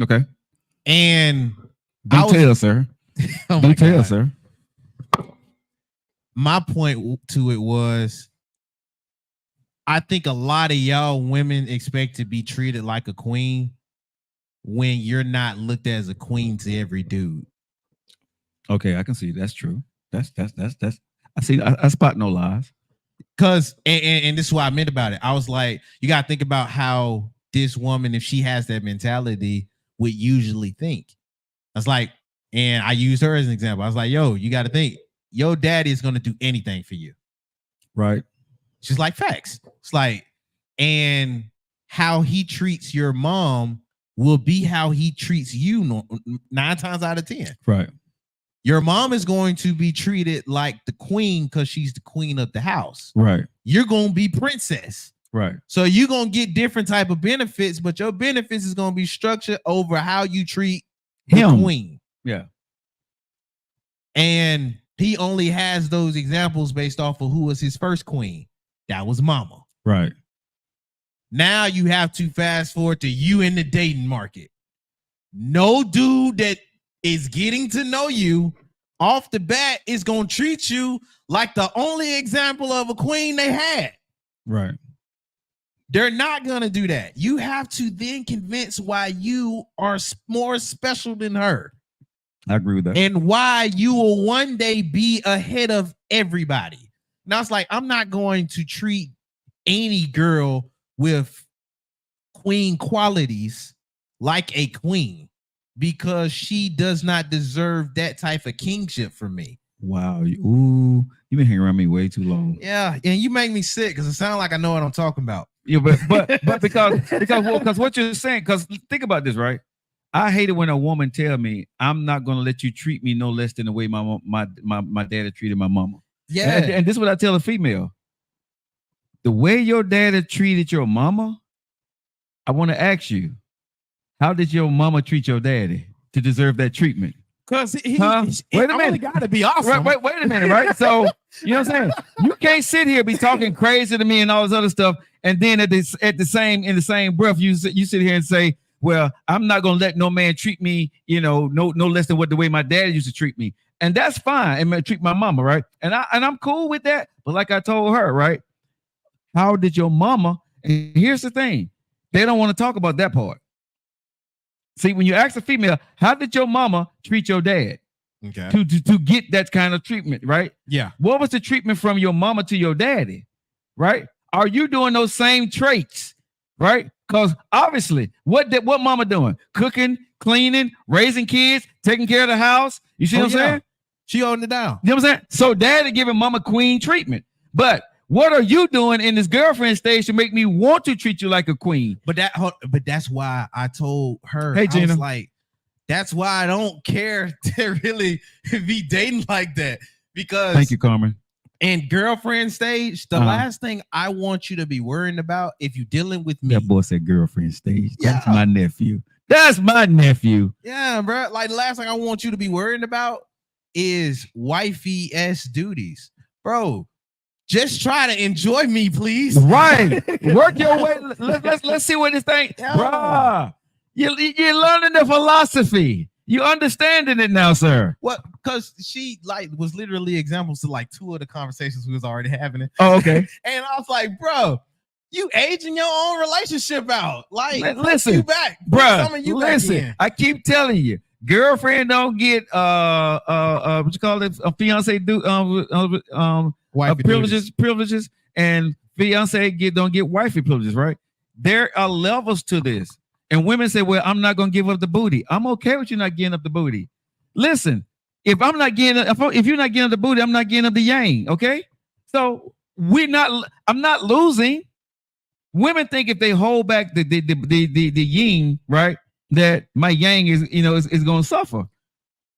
Okay. And don't tell, sir. Oh don't tell, sir. My point to it was, I think a lot of y'all women expect to be treated like a queen when you're not looked at as a queen to every dude. Okay, I can see that's true. That's I see. I spot no lies. Cause and this is what I meant about it. I was like, you gotta think about how this woman, if she has that mentality, would usually think. I was like, and I used her as an example. I was like, yo, you gotta think, your daddy is gonna do anything for you. Right. She's like, facts. It's like, and how he treats your mom will be how he treats you 9 times out of 10. Right. Your mom is going to be treated like the queen because she's the queen of the house. Right. You're going to be princess. Right. So you're going to get different type of benefits, but your benefits is going to be structured over how you treat the queen. Yeah. And he only has those examples based off of who was his first queen. That was mama. Right. Now you have to fast forward to you in the dating market. No dude that is getting to know you off the bat is going to treat you like the only example of a queen they had. Right. They're not going to do that. You have to then convince why you are more special than her. I agree with that. And why you will one day be ahead of everybody. Now it's like, I'm not going to treat any girl with queen qualities like a queen because she does not deserve that type of kingship from me. Wow. You've been hanging around me way too long. Yeah. And you make me sick because it sounds like I know what I'm talking about. Yeah, but because what you're saying, because think about this, right? I hate it when a woman tell me, I'm not going to let you treat me no less than the way my daddy treated my mama. Yeah. And this is what I tell a female. The way your daddy treated your mama, I want to ask you, how did your mama treat your daddy to deserve that treatment? Because wait a minute, got to be awesome. Wait a minute, right? So you know what I'm saying? You can't sit here be talking crazy to me and all this other stuff, and then in the same breath, you sit here and say, well, I'm not gonna let no man treat me, no less than what the way my dad used to treat me. And that's fine. And treat my mama, right? And I'm cool with that. But like I told her, right? How did your mama? And here's the thing. They don't want to talk about that part. See, when you ask a female, how did your mama treat your dad? Okay. To get that kind of treatment, right? Yeah. What was the treatment from your mama to your daddy? Right? Are you doing those same traits right? Because obviously, what mama doing? Cooking, cleaning, raising kids, taking care of the house. You see what I'm saying? She holding it down. You know what I'm saying? So daddy giving mama queen treatment. But what are you doing in this girlfriend stage to make me want to treat you like a queen? But that's why I told her, hey, I Gina. was like, that's why I don't care to really be dating like that. Because thank you, Carmen. In girlfriend stage, the last thing I want you to be worrying about if you're dealing with me. That boy said girlfriend stage. That's my nephew. That's my nephew. Yeah, bro. Like the last thing I want you to be worrying about is wifey s duties, bro. Just try to enjoy me, please. Right. Work your way. Let's see what this thing, bruh. You're learning the philosophy. You understanding it now, sir. What? Because she was literally examples to like 2 of the conversations we was already having it. Oh, okay. And I was like, bro, you aging your own relationship out. Like, listen, you back, bro. Listen, I keep telling you, girlfriend don't get what you call it, a fiance privileges, and fiance don't get wifey privileges, right? There are levels to this. And women say, well, I'm not going to give up the booty. I'm okay with you not getting up the booty. Listen, if you're not getting up the booty, I'm not getting up the yang. Okay. So I'm not losing. Women think if they hold back the yin, right, that my yang is going to suffer.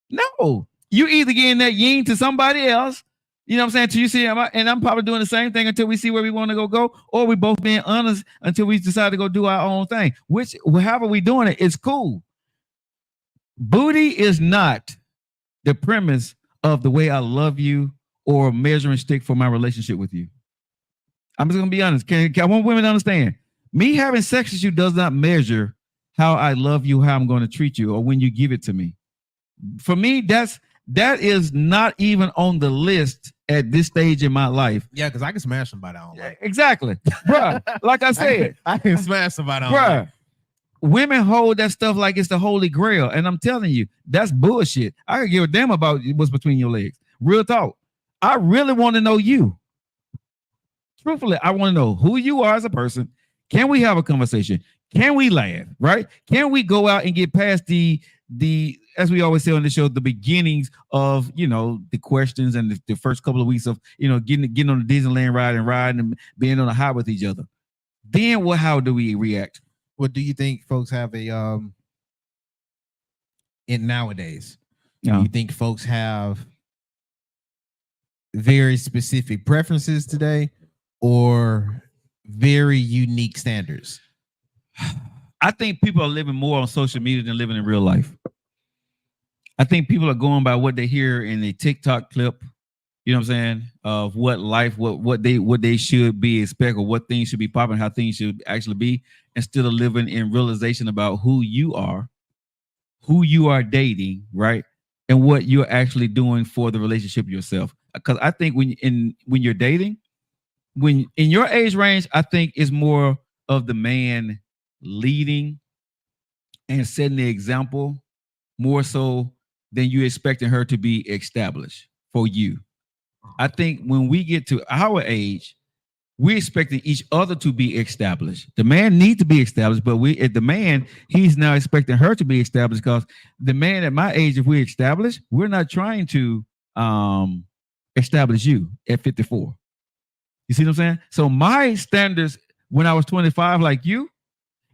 No, you either getting that yin to somebody else. You know what I'm saying? Till you see, and I'm probably doing the same thing until we see where we want to go, or we both being honest until we decide to go do our own thing. However we doing it, it's cool. Booty is not the premise of the way I love you or a measuring stick for my relationship with you. I'm just gonna be honest. I want women to understand. Me having sex with you does not measure how I love you, how I'm going to treat you, or when you give it to me. For me, that is not even on the list at this stage in my life. Yeah, because I can smash somebody on. Exactly. Bruh, like I said. I can smash somebody on. Bruh, women hold that stuff like it's the holy grail. And I'm telling you, that's bullshit. I could give a damn about what's between your legs. Real talk. I really want to know you. Truthfully, I want to know who you are as a person. Can we have a conversation? Can we laugh? Right? Can we go out and get past the as we always say on the show, the beginnings of, the questions and the first couple of weeks of, getting on the Disneyland ride and riding and being on a high with each other. Then how do we react? What do you think folks have in nowadays? Yeah. Do you think folks have very specific preferences today or very unique standards? I think people are living more on social media than living in real life. I think people are going by what they hear in a TikTok clip, you know what I'm saying, of what life, what they should be expect, or what things should be popping, how things should actually be, instead of living in realization about who you are dating, right, and what you're actually doing for the relationship yourself. Because I think when you're dating, when in your age range, I think it's more of the man leading and setting the example more so than you expecting her to be established for you. I think when we get to our age, we're expecting each other to be established. The man needs to be established, but the man, he's now expecting her to be established, because the man at my age, if we establish, we're not trying to establish you at 54. You see what I'm saying? So my standards when I was 25, like you,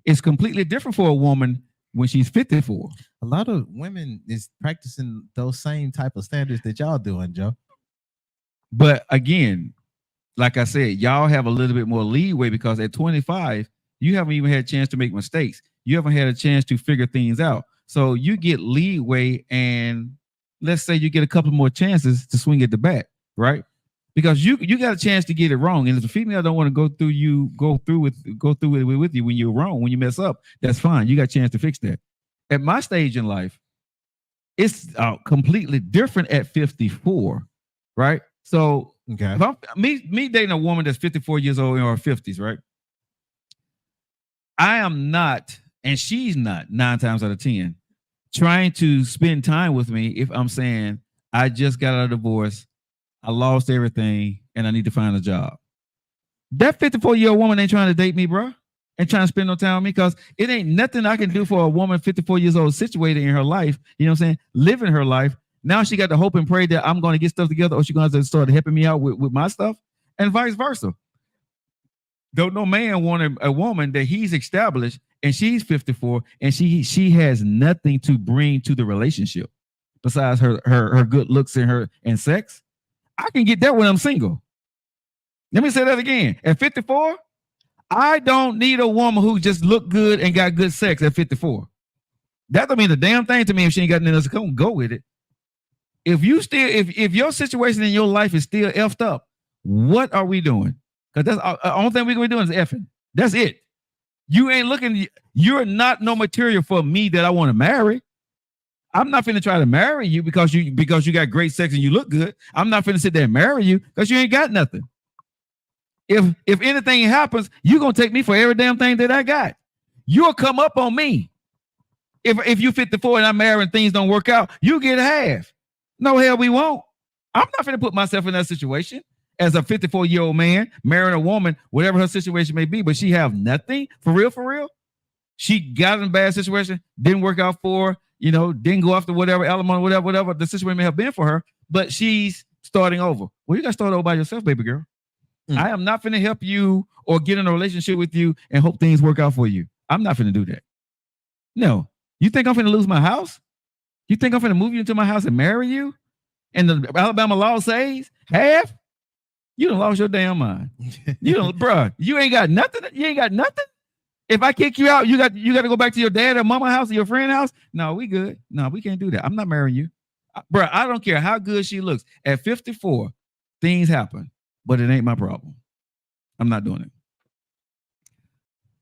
is completely different for a woman when she's 54. A lot of women is practicing those same type of standards that y'all doing, Joe. But again, like I said, y'all have a little bit more leeway, because at 25, you haven't even had a chance to make mistakes. You haven't had a chance to figure things out. So you get leeway, and let's say you get a couple more chances to swing at the bat, right? Because you got a chance to get it wrong. And if the female don't want to go through it with you when you're wrong, when you mess up, that's fine. You got a chance to fix that. At my stage in life, it's completely different at 54, right? So okay, if I'm me dating a woman that's 54 years old in her 50s, right? I am not, and she's not 9 times out of 10, trying to spend time with me if I'm saying I just got out of divorce, I lost everything, and I need to find a job. That 54-year-old woman ain't trying to date me, bro. and trying to spend no time on me because it ain't nothing I can do for a woman 54 years old situated in her life. You know what I'm saying? Living her life. Now she got to hope and pray that I'm going to get stuff together or she's going to start helping me out with my stuff and vice versa. Don't no man want a woman that he's established and she's 54 and she has nothing to bring to the relationship besides her good looks and sex. I can get that when I'm single. Let me say that again. At 54, I don't need a woman who just look good and got good sex at 54. That don't mean a damn thing to me if she ain't got nothing else to come go with it. If your situation in your life is still effed up, what are we doing? Because that's the only thing we're gonna be doing is effing. That's it. You ain't looking, you're not no material for me that I want to marry. I'm not finna try to marry you because you got great sex and you look good. I'm not finna sit there and marry you because you ain't got nothing. If anything happens, you're gonna take me for every damn thing that I got. You'll come up on me. If you 54 and I'm married and things don't work out, you get half. No, hell, we won't. I'm not gonna put myself in that situation as a 54-year-old man marrying a woman, whatever her situation may be, but she have nothing for real. She got in a bad situation, didn't work out for her, didn't go after whatever element, whatever the situation may have been for her, but she's starting over. Well, you got to start over by yourself, baby girl. I am not finna help you or get in a relationship with you and hope things work out for you. I'm not finna do that. No. You think I'm finna lose my house? You think I'm finna move you into my house and marry you? And the Alabama law says half? You done lost your damn mind. Bruh, you ain't got nothing. You ain't got nothing. If I kick you out, you got to go back to your dad or mama house or your friend house. No, we good. No, we can't do that. I'm not marrying you. Bruh, I don't care how good she looks. At 54, things happen. But it ain't my problem. I'm not doing it.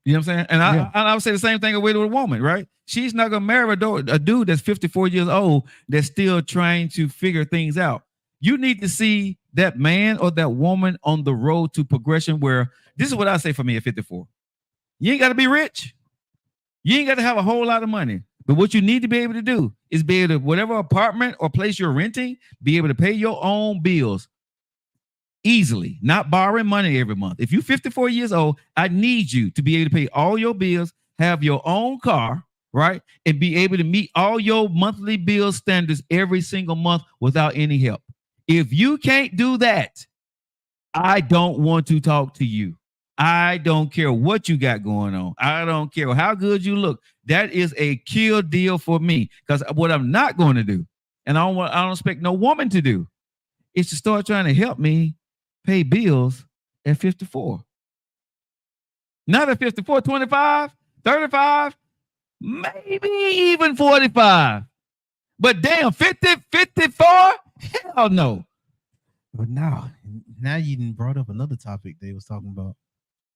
You know what I'm saying? And I would say the same thing with a woman, right? She's not going to marry a dude that's 54 years old that's still trying to figure things out. You need to see that man or that woman on the road to progression where this is what I say for me at 54. You ain't got to be rich. You ain't got to have a whole lot of money. But what you need to be able to do is be able to, whatever apartment or place you're renting, be able to pay your own bills easily, not borrowing money every month. If you're 54 years old, I need you to be able to pay all your bills, have your own car, right? And be able to meet all your monthly bill standards every single month without any help. If you can't do that, I don't want to talk to you. I don't care what you got going on. I don't care how good you look. That is a kill deal for me. Because what I'm not going to do, and I don't expect no woman to do, is to start trying to help me pay bills at 54. Not at 54, 25, 35, maybe even 45. But damn, 50, 54? Hell no. But now you done brought up another topic they was talking about.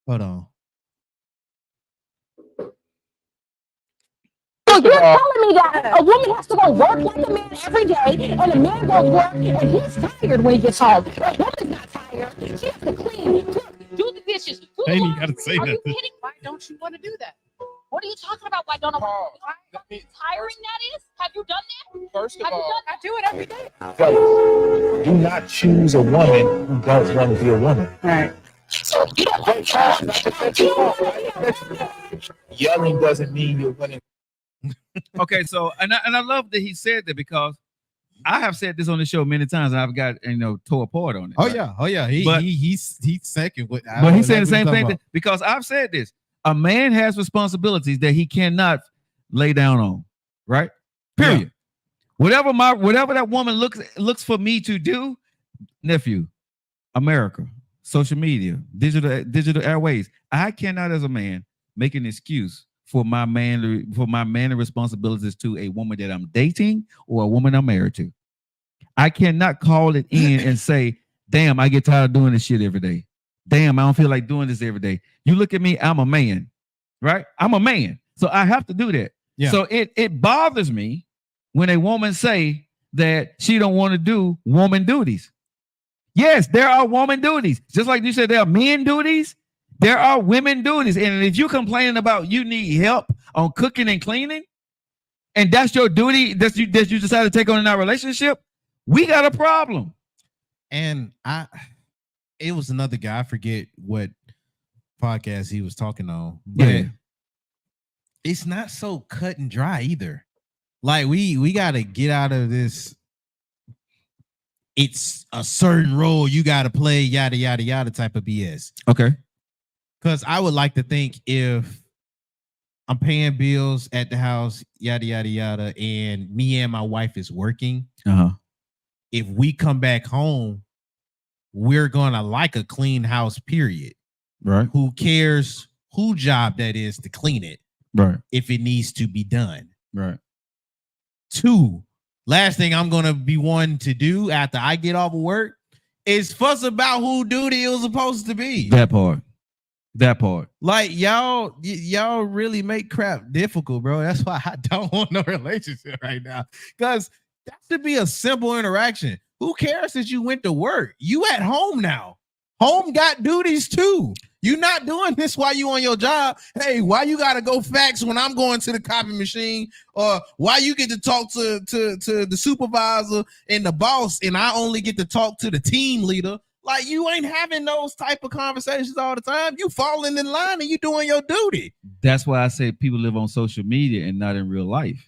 Hold on. So you're telling me that a woman has to go work like a man every day, and a man goes work and he's tired when he gets home. A woman's not tired. She has to clean, cook, do the dishes. Amy gotta say Are that. you kidding? Why don't you want to do that? What are you talking about? Why don't I want to do that? Tiring that is? Have you done that? First of Have you all, done that? I do it every day. fellas, do not choose a woman who don't want to be a woman. Right. So you don't try not to set you off. Yelling doesn't mean you're winning. Okay, so and I love that he said that because I have said this on the show many times and I've got tore apart on it. Oh right? yeah. He's second with. But he's saying the same thing because I've said this. A man has responsibilities that he cannot lay down on, right? Period. Yeah. Whatever that woman looks for me to do, nephew, America, social media, digital airways. I cannot, as a man, make an excuse for my manly responsibilities to a woman that I'm dating or a woman I'm married to. I cannot call it in and say, damn, I get tired of doing this shit every day. Damn, I don't feel like doing this every day. You look at me, I'm a man, right? I'm a man. So I have to do that. Yeah. So it bothers me when a woman say that she don't want to do woman duties. Yes, there are woman duties. Just like you said, there are men duties. There are women duties. And if you're complaining about you need help on cooking and cleaning, and that's your duty that you decide to take on in our relationship, we got a problem. And it was another guy, I forget what podcast he was talking on. But Yeah. it's not so cut and dry either. Like we got to get out of this. It's a certain role you got to play, yada yada yada type of BS. Okay. Because I would like to think if I'm paying bills at the house, yada yada yada, and me and my wife is working, if we come back home, we're gonna like a clean house. Period. Right. Who cares who job that is to clean it? Right. If it needs to be done. Right. 2, last thing I'm gonna be wanting to do after I get off of work is fuss about who duty it was supposed to be. That part. Like y'all really make crap difficult, bro. That's why I don't want no relationship right now. Because that should be a simple interaction. Who cares that you went to work? You at home now. Home got duties too. You not doing this while you on your job. Hey, why you gotta go fax when I'm going to the copy machine? Or why you get to talk to the supervisor and the boss, and I only get to talk to the team leader? Like, you ain't having those type of conversations all the time. You falling in line and you doing your duty. That's why I say people live on social media and not in real life.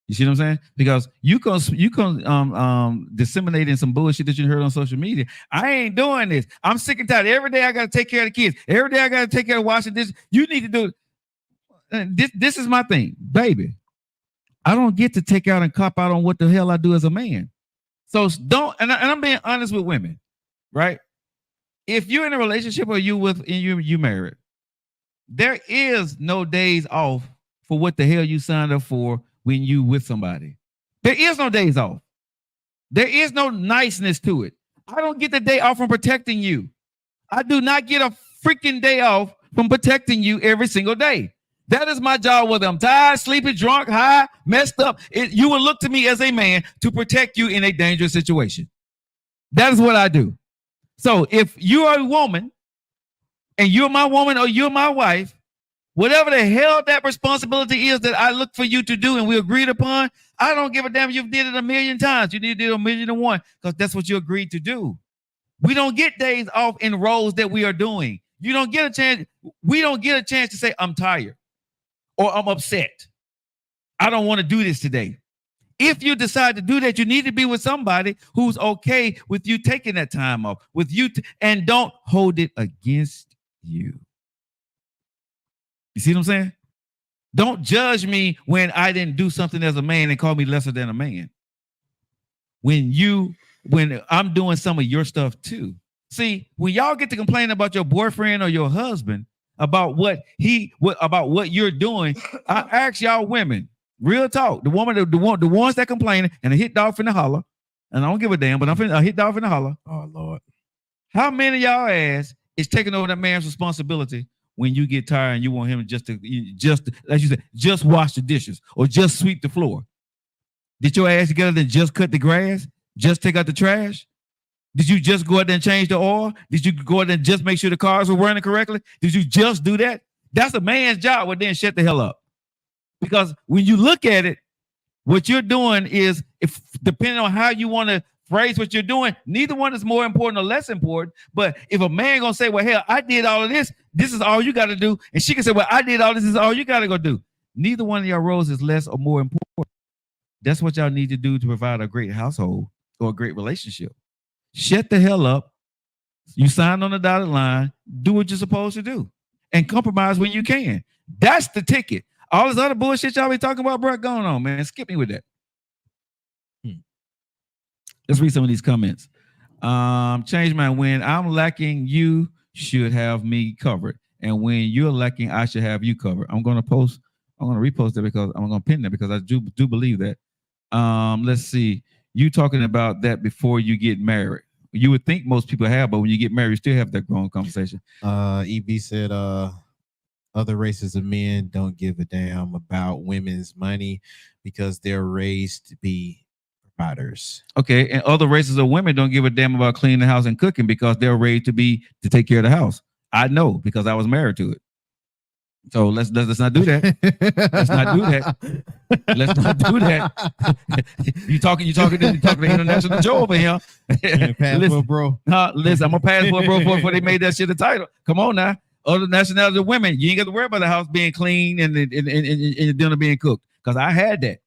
You see what I'm saying? Because you can disseminating some bullshit that you heard on social media. I ain't doing this. I'm sick and tired. Every day I got to take care of the kids. Every day I got to take care of washing this. You need to do it. This is my thing, baby. I don't get to take out and cop out on what the hell I do as a man. So don't. And I'm being honest with women, right? If you're in a relationship or you married, there is no days off for what the hell you signed up for when you with somebody. There is no days off. There is no niceness to it. I don't get the day off from protecting you. I do not get a freaking day off from protecting you every single day. That is my job, whether I'm tired, sleepy, drunk, high, messed up. You will look to me as a man to protect you in a dangerous situation. That is what I do. So if you are a woman and you're my woman or you're my wife, whatever the hell that responsibility is that I look for you to do and we agreed upon, I don't give a damn if you've did it 1,000,000 times. You need to do it 1,000,001 because that's what you agreed to do. We don't get days off in roles that we are doing. You don't get a chance. We don't get a chance to say, I'm tired or I'm upset. I don't want to do this today. If you decide to do that, you need to be with somebody who's okay with you taking that time off, with you, and don't hold it against you. You see what I'm saying? Don't judge me when I didn't do something as a man and call me lesser than a man. When I'm doing some of your stuff too. See, when y'all get to complain about your boyfriend or your husband about what you're doing, I ask y'all women, real talk, the ones that complain and a hit dog finna holler, and I don't give a damn, but a hit dog finna holler. Oh Lord, how many of y'all ass is taking over that man's responsibility when you get tired and you want him just as you said, just wash the dishes or just sweep the floor? Did your ass together than just cut the grass, just take out the trash? Did you just go out there and change the oil? Did you go out there and just make sure the cars were running correctly? Did you just do that? That's a man's job. Well, then shut the hell up. Because when you look at it, what you're doing is, if depending on how you want to phrase what you're doing, neither one is more important or less important. But if a man gonna say, well, hell, I did all of this, this is all you got to do. And she can say, well, I did all this is all you got to go do. Neither one of your roles is less or more important. That's what y'all need to do to provide a great household or a great relationship. Shut the hell up. You signed on the dotted line. Do what you're supposed to do. And compromise when you can. That's the ticket. All this other bullshit y'all be talking about, bro, going on, man. Skip me with that. Let's read some of these comments. Change my when I'm lacking, you should have me covered. And when you're lacking, I should have you covered. I'm going to repost that because I'm going to pin that because I do believe that. Let's see. You talking about that before you get married. You would think most people have, but when you get married, you still have that grown conversation. EB said, other races of men don't give a damn about women's money because they're raised to be providers. Okay, and other races of women don't give a damn about cleaning the house and cooking because they're raised to take care of the house. I know because I was married to it. So let's not do that. Let's not do that. Let's not do that. you talking to International Joe over here. Passport, bro. Listen, I'm a passport bro before they made that shit a title. Come on now. other nationality of women, you ain't got to worry about the house being clean and the dinner being cooked. Because I had that.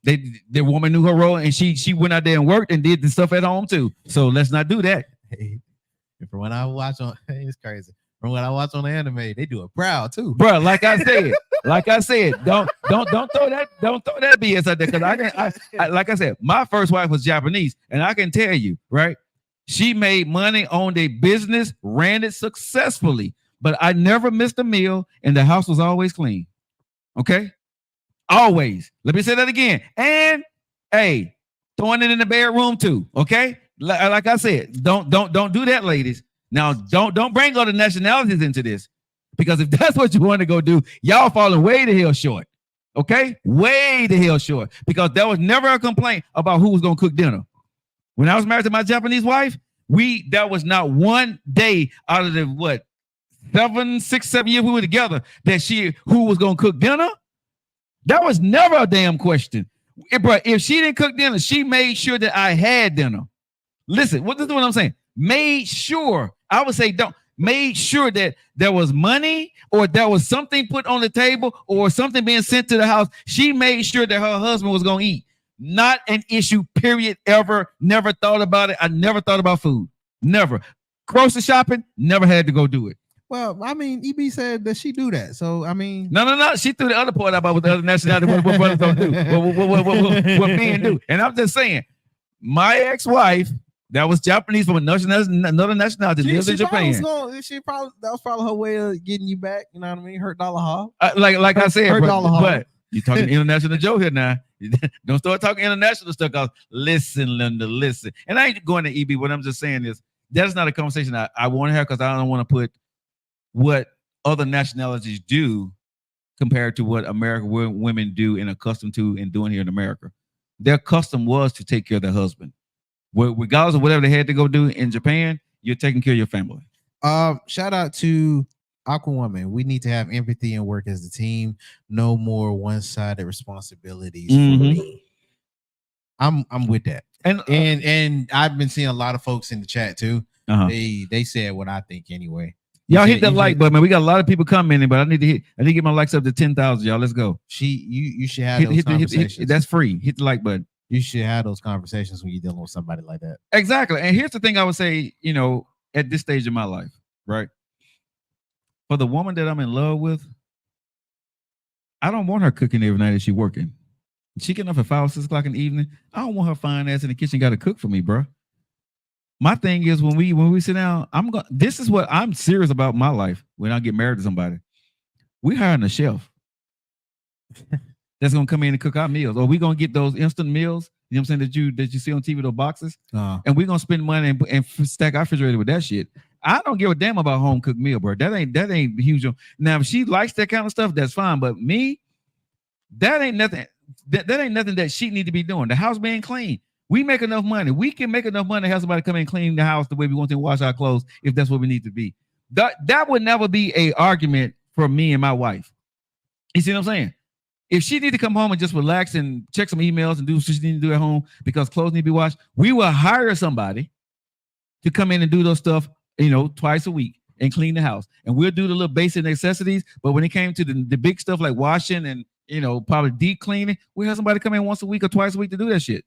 The woman knew her role, and she went out there and worked and did the stuff at home too. So let's not do that. Hey, from when I watch on, it's crazy. From when I watch on the anime, they do it proud too, bro. Like I said, don't throw that BS out there, because I like I said, my first wife was Japanese, and I can tell you, right? She made money, owned a business, ran it successfully, but I never missed a meal, and the house was always clean. Okay, always. Let me say that again. And hey, throwing it in the bedroom too. Okay, like I said, don't do that, ladies. Now, don't bring other nationalities into this, because if that's what you want to go do, y'all falling way the hell short. Okay, way the hell short, because there was never a complaint about who was gonna cook dinner. When I was married to my Japanese wife, there was not one day out of the 6, 7 years we were together that who was gonna cook dinner. That was never a damn question. But if she didn't cook dinner, she made sure that I had dinner. Listen, this is what I'm saying. Made sure. I would say made sure that there was money, or there was something put on the table, or something being sent to the house. She made sure that her husband was going to eat. Not an issue, period, ever. Never thought about it. I never thought about food. Never. Grocery shopping, never had to go do it. Well, I mean, EB said that she do that. So, I mean. No. She threw the other part about what the other nationality, what brothers don't do. What men do. And I'm just saying, my ex-wife, that was Japanese from another nationality, lives in Japan. That was probably her way of getting you back. You know what I mean? Hurt dollar hall. Like I said, but you're talking international Joe here now. Don't start talking international stuff. Cause listen, Linda, listen. And I ain't going to EB. What I'm just saying is that's not a conversation I want to have, because I don't want to put what other nationalities do compared to what American women do and accustomed to and doing here in America. Their custom was to take care of their husband. Regardless of whatever they had to go do in Japan, you're taking care of your family. Shout out to Aquawoman. We need to have empathy and work as a team. No more one-sided responsibilities for me. I'm with that. And I've been seeing a lot of folks in the chat too. They said what I think anyway. Y'all hit that like button, man. We got a lot of people commenting, but I need to get my likes up to 10,000, y'all. Let's go. You should have those conversations. That's free. Hit the like button. You should have those conversations when you're dealing with somebody like that. Exactly. And here's the thing I would say, at this stage of my life, right? For the woman that I'm in love with, I don't want her cooking every night that she's working. She getting up at 5 or 6 o'clock in the evening. I don't want her fine ass in the kitchen got to cook for me, bro. My thing is when we sit down, this is what I'm serious about my life. When I get married to somebody, we hiring a chef that's gonna come in and cook our meals, or we gonna get those instant meals. You know what I'm saying, that you see on TV, those boxes, and we're gonna spend money and stack our refrigerator with that shit. I don't give a damn about home cooked meal, bro. That ain't huge. Now, if she likes that kind of stuff, that's fine. But me, that ain't nothing. That ain't nothing that she need to be doing. The house being clean. We make enough money. We can make enough money to have somebody come in and clean the house the way we want to wash our clothes, if that's what we need to be. That would never be a argument for me and my wife. You see what I'm saying? If she need to come home and just relax and check some emails and do what she need to do at home because clothes need to be washed, we will hire somebody to come in and do those stuff, twice a week and clean the house. And we'll do the little basic necessities. But when it came to the big stuff like washing and, probably deep cleaning, we have somebody come in once a week or twice a week to do that shit.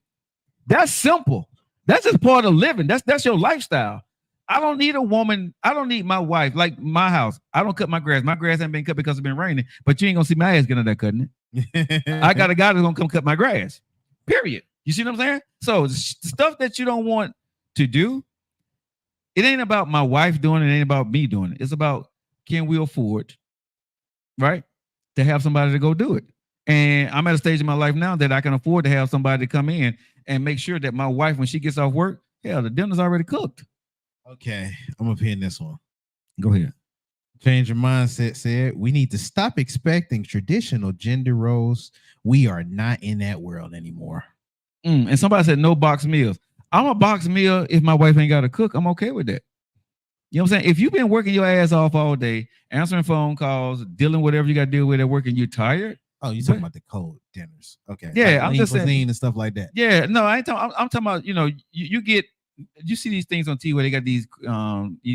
That's simple. That's just part of living. That's your lifestyle. I don't need a woman. I don't need my wife. Like my house, I don't cut my grass. My grass hasn't been cut because it's been raining, but you ain't gonna see my ass getting there cutting it. I got a guy that's gonna come cut my grass. Period. You see what I'm saying? So the stuff that you don't want to do, it ain't about my wife doing it. It ain't about me doing it. It's about, can we afford, right, to have somebody to go do it? And I'm at a stage in my life now that I can afford to have somebody to come in and make sure that my wife, when she gets off work, the dinner's already cooked. Okay, I'm gonna pin this one. Go ahead. Change Your Mindset said, we need to stop expecting traditional gender roles. We are not in that world anymore. And somebody said no box meals. I'm a box meal if my wife ain't got to cook. I'm okay with that. You know what I'm saying? If you've been working your ass off all day, answering phone calls, dealing whatever you got to deal with at work, and you're tired. Oh, you're talking about the cold dinners. Okay. Yeah, like I'm just saying and stuff like that. Yeah, no, I ain't talking. I'm talking about, you get you see these things on TV where they got these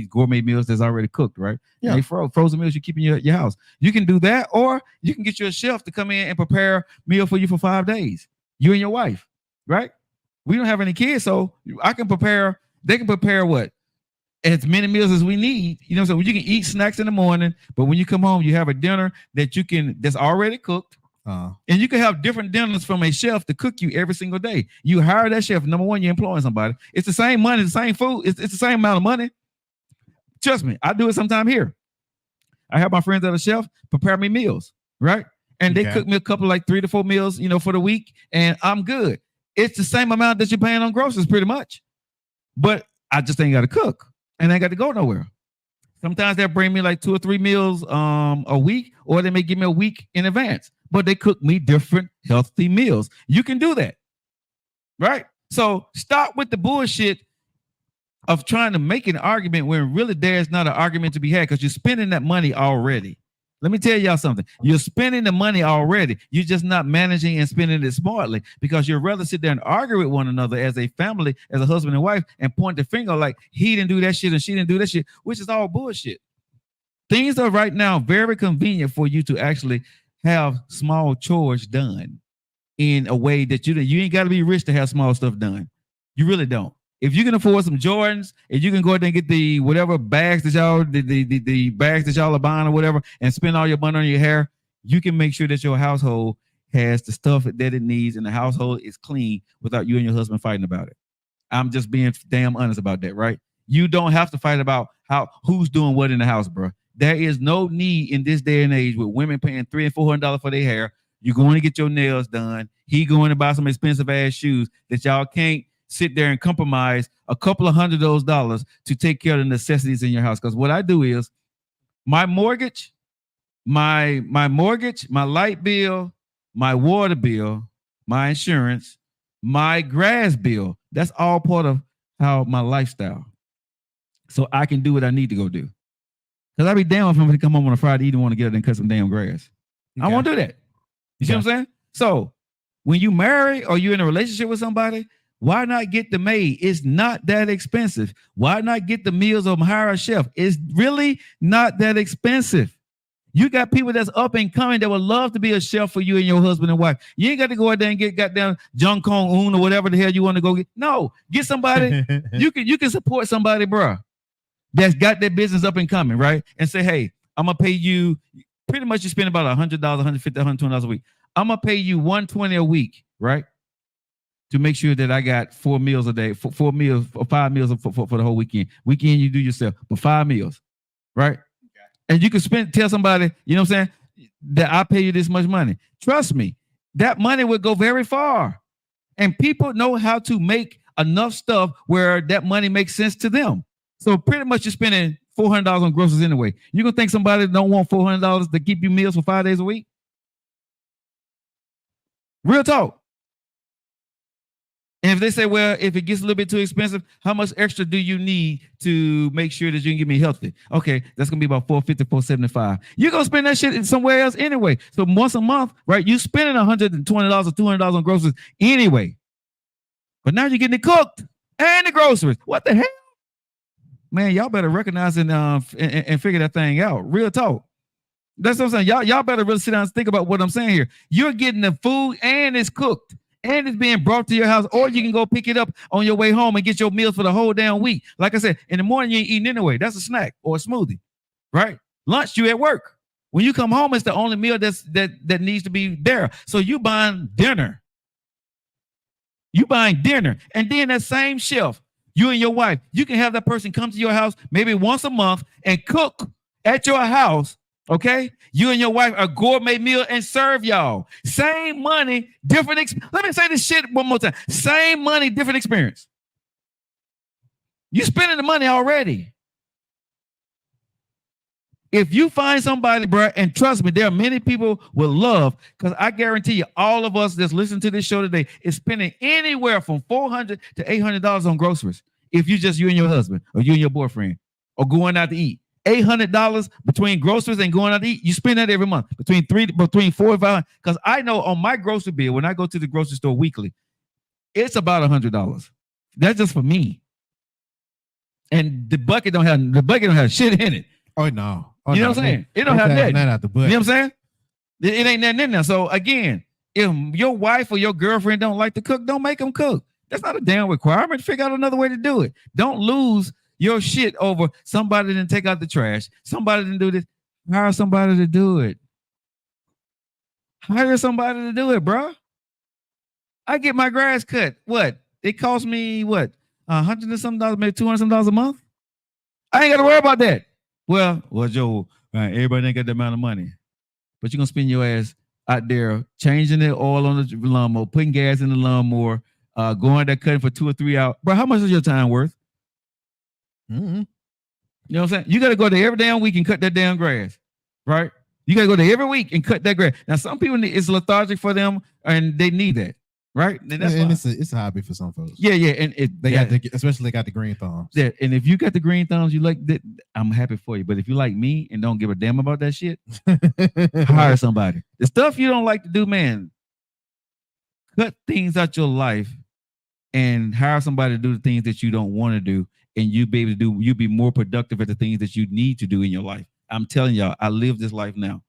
gourmet meals that's already cooked, right? Yeah. They frozen meals you keep in your house. You can do that, or you can get you a chef to come in and prepare a meal for you for 5 days. You and your wife, right? We don't have any kids, so they can prepare what? As many meals as we need. You know, so you can eat snacks in the morning, but when you come home, you have a dinner that's already cooked. And you can have different dinners from a chef to cook you every single day. You hire that chef. Number one, you're employing somebody. It's the same money, the same food. It's the same amount of money. Trust me, I do it sometime here. I have my friends that are chef prepare me meals, right? And they cook me a couple, like 3 to 4 meals, for the week, and I'm good. It's the same amount that you're paying on groceries, pretty much. But I just ain't got to cook, and I ain't got to go nowhere. Sometimes they'll bring me like 2 or 3 meals a week, or they may give me a week in advance. But they cook me different healthy meals. You can do that, right? So stop with the bullshit of trying to make an argument when really there's not an argument to be had because you're spending that money already. Let me tell y'all something. You're spending the money already. You're just not managing and spending it smartly because you'd rather sit there and argue with one another as a family, as a husband and wife, and point the finger like he didn't do that shit and she didn't do that shit, which is all bullshit. Things are right now very convenient for you to actually have small chores done in a way that you ain't got to be rich to have small stuff done. You really don't. If you can afford some Jordans, if you can go ahead and get the whatever bags that y'all the bags that y'all are buying or whatever, and spend all your money on your hair, you can make sure that your household has the stuff that it needs and the household is clean without you and your husband fighting about it. I'm just being damn honest about that, right? You don't have to fight about who's doing what in the house, bro. There is no need in this day and age with women paying $300 and $400 for their hair. You're going to get your nails done. He going to buy some expensive ass shoes that y'all can't sit there and compromise a couple of $100 of those dollars to take care of the necessities in your house. Because what I do is my mortgage, my light bill, my water bill, my insurance, my grass bill. That's all part of my lifestyle. So I can do what I need to go do. Because I'd be damn if I'm going to come home on a Friday evening and want to get out and cut some damn grass. Okay. I won't do that. You see what I'm saying? So when you marry or you're in a relationship with somebody, why not get the maid? It's not that expensive. Why not get the meals or hire a chef? It's really not that expensive. You got people that's up and coming that would love to be a chef for you and your husband and wife. You ain't got to go out there and get goddamn Jung Kong Un or whatever the hell you want to go get. No, get somebody. you can support somebody, bro, that's got their business up and coming, right? And say, hey, I'm gonna pay you. Pretty much, you spend about $100, $150, $120 a week. I'm gonna pay you $120 a week, right? To make sure that I got 4 meals a day, 4 meals or 5 meals for the whole weekend. Weekend you do yourself, but 5 meals, right? Okay. And you can tell somebody, you know what I'm saying, that I pay you this much money. Trust me, that money would go very far. And people know how to make enough stuff where that money makes sense to them. So pretty much you're spending $400 on groceries anyway. You gonna think somebody don't want $400 to keep you meals for 5 days a week? Real talk. And if they say, well, if it gets a little bit too expensive, how much extra do you need to make sure that you can get me healthy? Okay, that's gonna be about $450, $475. You're gonna spend that shit somewhere else anyway. So once a month, right? You spending $120 or $200 on groceries anyway. But now you're getting it cooked and the groceries. What the hell? Man, y'all better recognize and figure that thing out. Real talk. That's what I'm saying. Y'all better really sit down and think about what I'm saying here. You're getting the food and it's cooked and it's being brought to your house, or you can go pick it up on your way home and get your meals for the whole damn week. Like I said, in the morning you ain't eating anyway. That's a snack or a smoothie, right? Lunch you at work. When you come home, it's the only meal that needs to be there. So you buying dinner. And then that same chef, you and your wife, you can have that person come to your house maybe once a month and cook at your house, okay? You and your wife a gourmet meal and serve y'all. Same money, different Let me say this shit one more time. Same money, different experience. You spending the money already. If you find somebody, bro, and trust me, there are many people with love, because I guarantee you, all of us that's listening to this show today is spending anywhere from $400 to $800 on groceries. If you and your husband, or you and your boyfriend, or going out to eat, $800 between groceries and going out to eat, you spend that every month between 4 and 5. Because I know on my grocery bill, when I go to the grocery store weekly, it's about $100. That's just for me. and the bucket don't have shit in it. Oh no. Oh, You know no. what I'm saying? It don't They have passing that. out the You butt. know what I'm saying? It ain't nothing in there. So again, if your wife or your girlfriend don't like to cook, don't make them cook. That's not a damn requirement. Figure out another way to do it. Don't lose your shit over somebody didn't take out the trash. Somebody didn't do this. Hire somebody to do it. Hire somebody to do it, bro. I get my grass cut. What? It costs me what? $100 and some dollars, maybe $200 and some dollars a month. I ain't got to worry about that. Well, Joe, everybody ain't got that amount of money, but you're gonna spend your ass out there changing the oil on the lawnmower, putting gas in the lawnmower, going there cutting for 2 or 3 hours. Bro, how much is your time worth? Mm-hmm. You know what I'm saying? You got to go there every damn week and cut that damn grass, right? You got to go there every week and cut that grass. Now, some people it's lethargic for them, and they need that, right? And that's And fine. it's a hobby for some folks. Yeah, and especially they got the green thumbs. Yeah, and if you got the green thumbs, you like that, I'm happy for you. But if you like me and don't give a damn about that shit, hire somebody. The stuff you don't like to do, man, cut things out your life and hire somebody to do the things that you don't want to do, and you'll be more productive at the things that you need to do in your life. I'm telling y'all, I live this life now.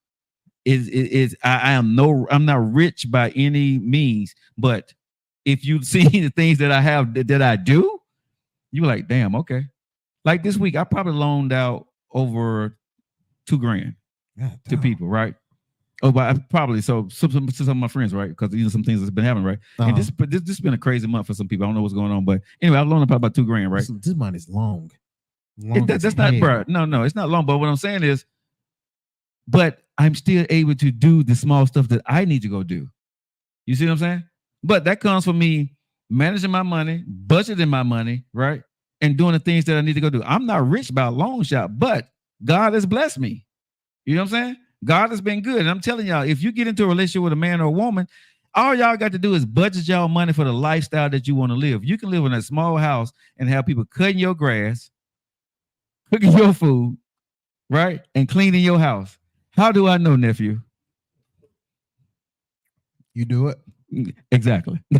I'm not rich by any means, but if you see the things that I have that I do, you're like, damn, okay. Like this week, I probably loaned out over $2,000 to people, right? Oh, but probably some of my friends, right? Because some things that's been happening, right? And this has been a crazy month for some people. I don't know what's going on, but anyway, I loaned probably about $2,000, right? This money's long. That's not, bro. No, it's not long. But what I'm saying is, but I'm still able to do the small stuff that I need to go do. You see what I'm saying? But that comes from me managing my money, budgeting my money, right? And doing the things that I need to go do. I'm not rich by a long shot, but God has blessed me. You know what I'm saying? God has been good. And I'm telling y'all, if you get into a relationship with a man or a woman, all y'all got to do is budget y'all money for the lifestyle that you want to live. You can live in a small house and have people cutting your grass, cooking your food, right? And cleaning your house. How do I know, nephew? You do it. Exactly. You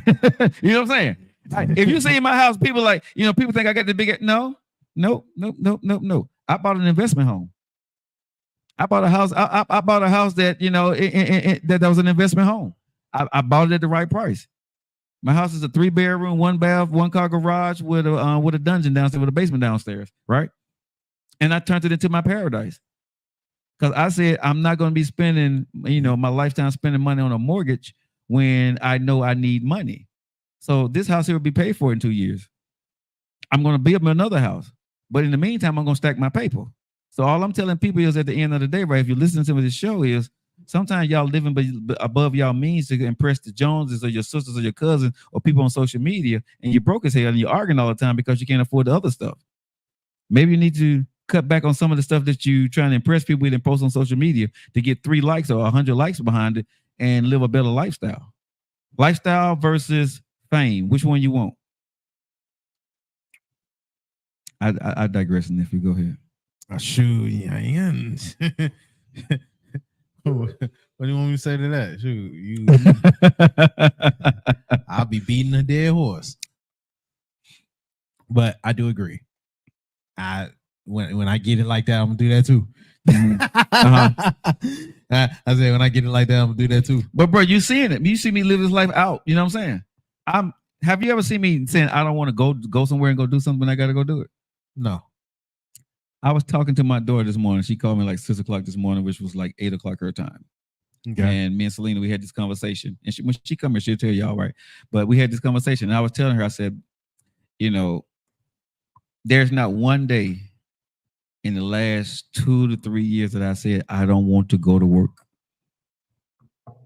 know what I'm saying? If you see in my house, people people think I got the big. No. I bought an investment home. I bought a house. I bought a house that that was an investment home. I bought it at the right price. My house is a 3-bedroom, 1-bath, 1-car garage with a dungeon downstairs, with a basement downstairs, right? And I turned it into my paradise. Because I said I'm not going to be spending, my lifetime spending money on a mortgage when I know I need money. So this house here will be paid for in 2 years. I'm going to build me another house. But in the meantime, I'm going to stack my paper. So all I'm telling people is at the end of the day, right, if you're listening to this show is sometimes y'all living above y'all means to impress the Joneses or your sisters or your cousins or people on social media, and you're broke as hell and you're arguing all the time because you can't afford the other stuff. Maybe you need to cut back on some of the stuff that you trying to impress people with and post on social media to get 3 likes or 100 likes behind it and live a better lifestyle. Lifestyle versus fame. Which one you want? I digress, and if you go ahead. Shoot, yeah. What do you want me to say to that? Shoot, I'll be beating a dead horse. But I do agree. When I get it like that, I'm gonna do that too. I said when I get it like that, I'm gonna do that too. But bro, you seeing it? You see me live this life out. You know what I'm saying? Have you ever seen me saying I don't want to go somewhere and go do something when I gotta go do it? No. I was talking to my daughter this morning. She called me like 6 o'clock this morning, which was like 8 o'clock her time. Okay. And me and Selena, we had this conversation. And when she come here, she'll tell y'all, right? But we had this conversation. And I was telling her, I said, there's not one day in the last 2 to 3 years that I said I don't want to go to work.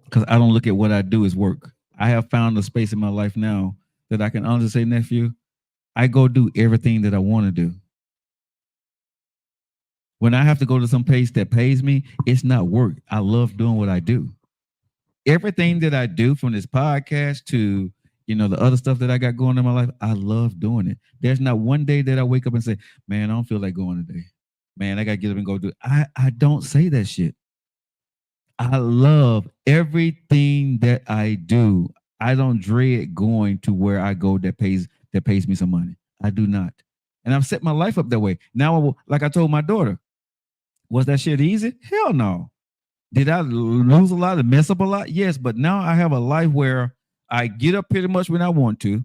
Because I don't look at what I do as work. I have found a space in my life now that I can honestly say, nephew, I go do everything that I want to do. When I have to go to some place that pays me, it's not work. I love doing what I do. Everything that I do, from this podcast to, the other stuff that I got going in my life, I love doing it. There's not one day that I wake up and say, man, I don't feel like going today. Man, I got to get up and go do it. I don't say that shit. I love everything that I do. I don't dread going to where I go that pays me some money. I do not. And I've set my life up that way. Now, like I told my daughter, was that shit easy? Hell no. Did I lose a lot and mess up a lot? Yes, but now I have a life where I get up pretty much when I want to.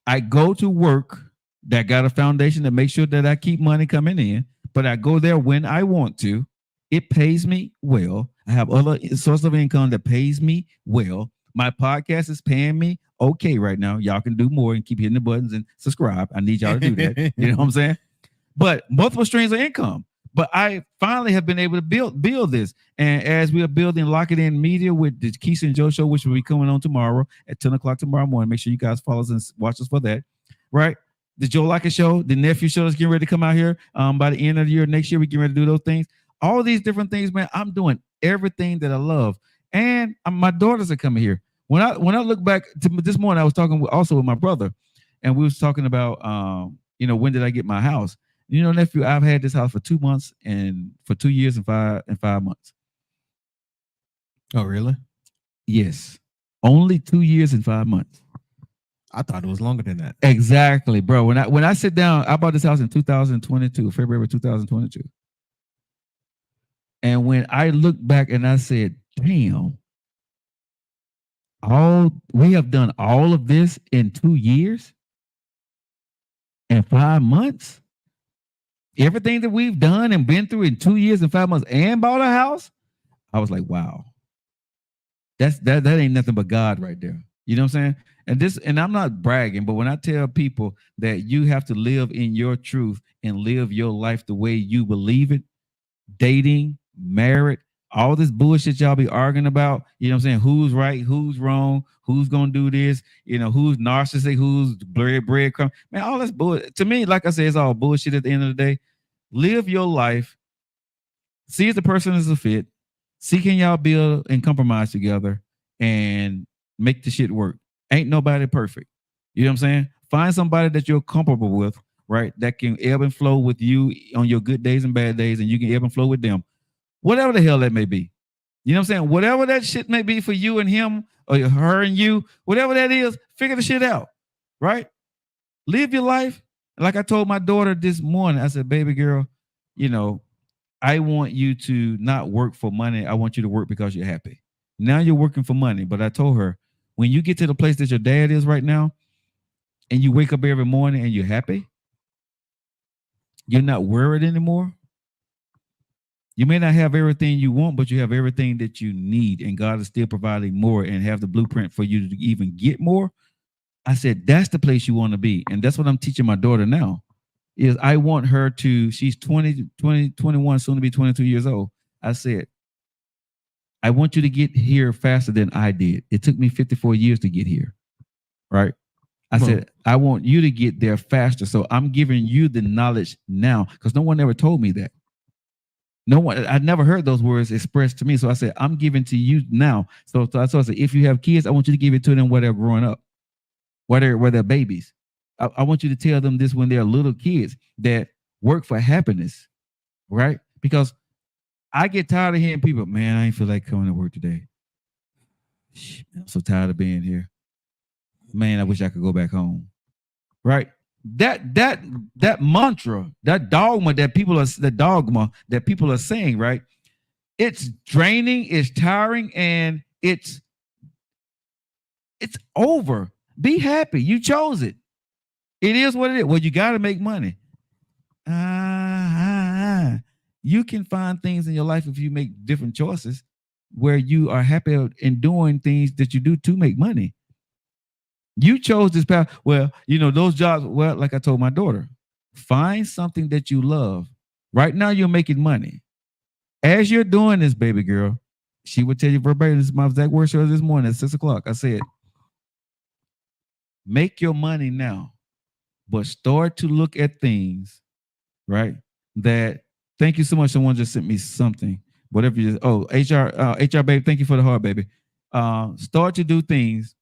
I go to work that got a foundation to make sure that I keep money coming in, but I go there when I want to. It pays me well. I have other source of income that pays me well. My podcast is paying me okay right now. Y'all can do more and keep hitting the buttons and subscribe. I need y'all to do that. You know what I'm saying? But multiple streams of income. But I finally have been able to build this. And as we are building Lock It In Media with the Keisha and Joe Show, which will be coming on tomorrow at 10 o'clock tomorrow morning. Make sure you guys follow us and watch us for that. Right? The Joe Lockett Show, the nephew show is getting ready to come out here. By the end of the year, next year, we get ready to do those things. All these different things, man. I'm doing everything that I love. And my daughters are coming here. When I look back to this morning, I was talking also with my brother, and we was talking about when did I get my house? You know, nephew, I've had this house for 2 months and for 2 years and 5 months. Oh, really? Yes. Only 2 years and 5 months. I thought it was longer than that. Exactly, bro. When I sit down, I bought this house in 2022, February 2022. And when I look back and I said, damn, we have done all of this in 2 years and 5 months. Everything that we've done and been through in 2 years and 5 months and bought a house. I was like, wow, that ain't nothing but God right there. You know what I'm saying? And I'm not bragging, but when I tell people that you have to live in your truth and live your life the way you believe it, dating, married, all this bullshit y'all be arguing about, you know what I'm saying? Who's right, who's wrong, who's gonna do this, who's narcissistic, who's breadcrumb. Man, all that's bullshit. To me, like I said, it's all bullshit at the end of the day. Live your life. See if the person is a fit. See can y'all build and compromise together and make the shit work. Ain't nobody perfect. You know what I'm saying? Find somebody that you're comfortable with, right? That can ebb and flow with you on your good days and bad days, and you can ebb and flow with them. Whatever the hell that may be. You know what I'm saying? Whatever that shit may be for you and him or her and you, whatever that is, figure the shit out, right? Live your life. Like I told my daughter this morning, I said, baby girl, I want you to not work for money. I want you to work because you're happy. Now you're working for money. But I told her, when you get to the place that your dad is right now, and you wake up every morning and you're happy, you're not worried anymore. You may not have everything you want, but you have everything that you need, and God is still providing more and have the blueprint for you to even get more. I said, that's the place you want to be. And that's what I'm teaching my daughter now, is I want her to, she's 21, soon to be 22 years old. I said, I want you to get here faster than I did. It took me 54 years to get here, right? I said, I want you to get there faster. So I'm giving you the knowledge now, because no one ever told me that. No one, I never heard those words expressed to me. So I said, I'm giving to you now. So I said, if you have kids, I want you to give it to them while they're growing up, while they're babies. I want you to tell them this when they're little kids, that work for happiness, right? Because I get tired of hearing people, man, I ain't feel like coming to work today. I'm so tired of being here. Man, I wish I could go back home. Right? That mantra, that dogma that people are saying, right? It's draining, it's tiring, and it's over. Be happy. You chose it. It is what it is. Well, you got to make money. You can find things in your life if you make different choices where you are happy in doing things that you do to make money. You chose this path. Well, those jobs, well, like I told my daughter, find something that you love. Right now, you're making money. As you're doing this, baby girl, she would tell you verbatim, this is my exact words this morning at 6 o'clock. I said, make your money now, but start to look at things, right? That, thank you so much. Someone just sent me something. Whatever you, HR baby, thank you for the heart, baby. Start to do things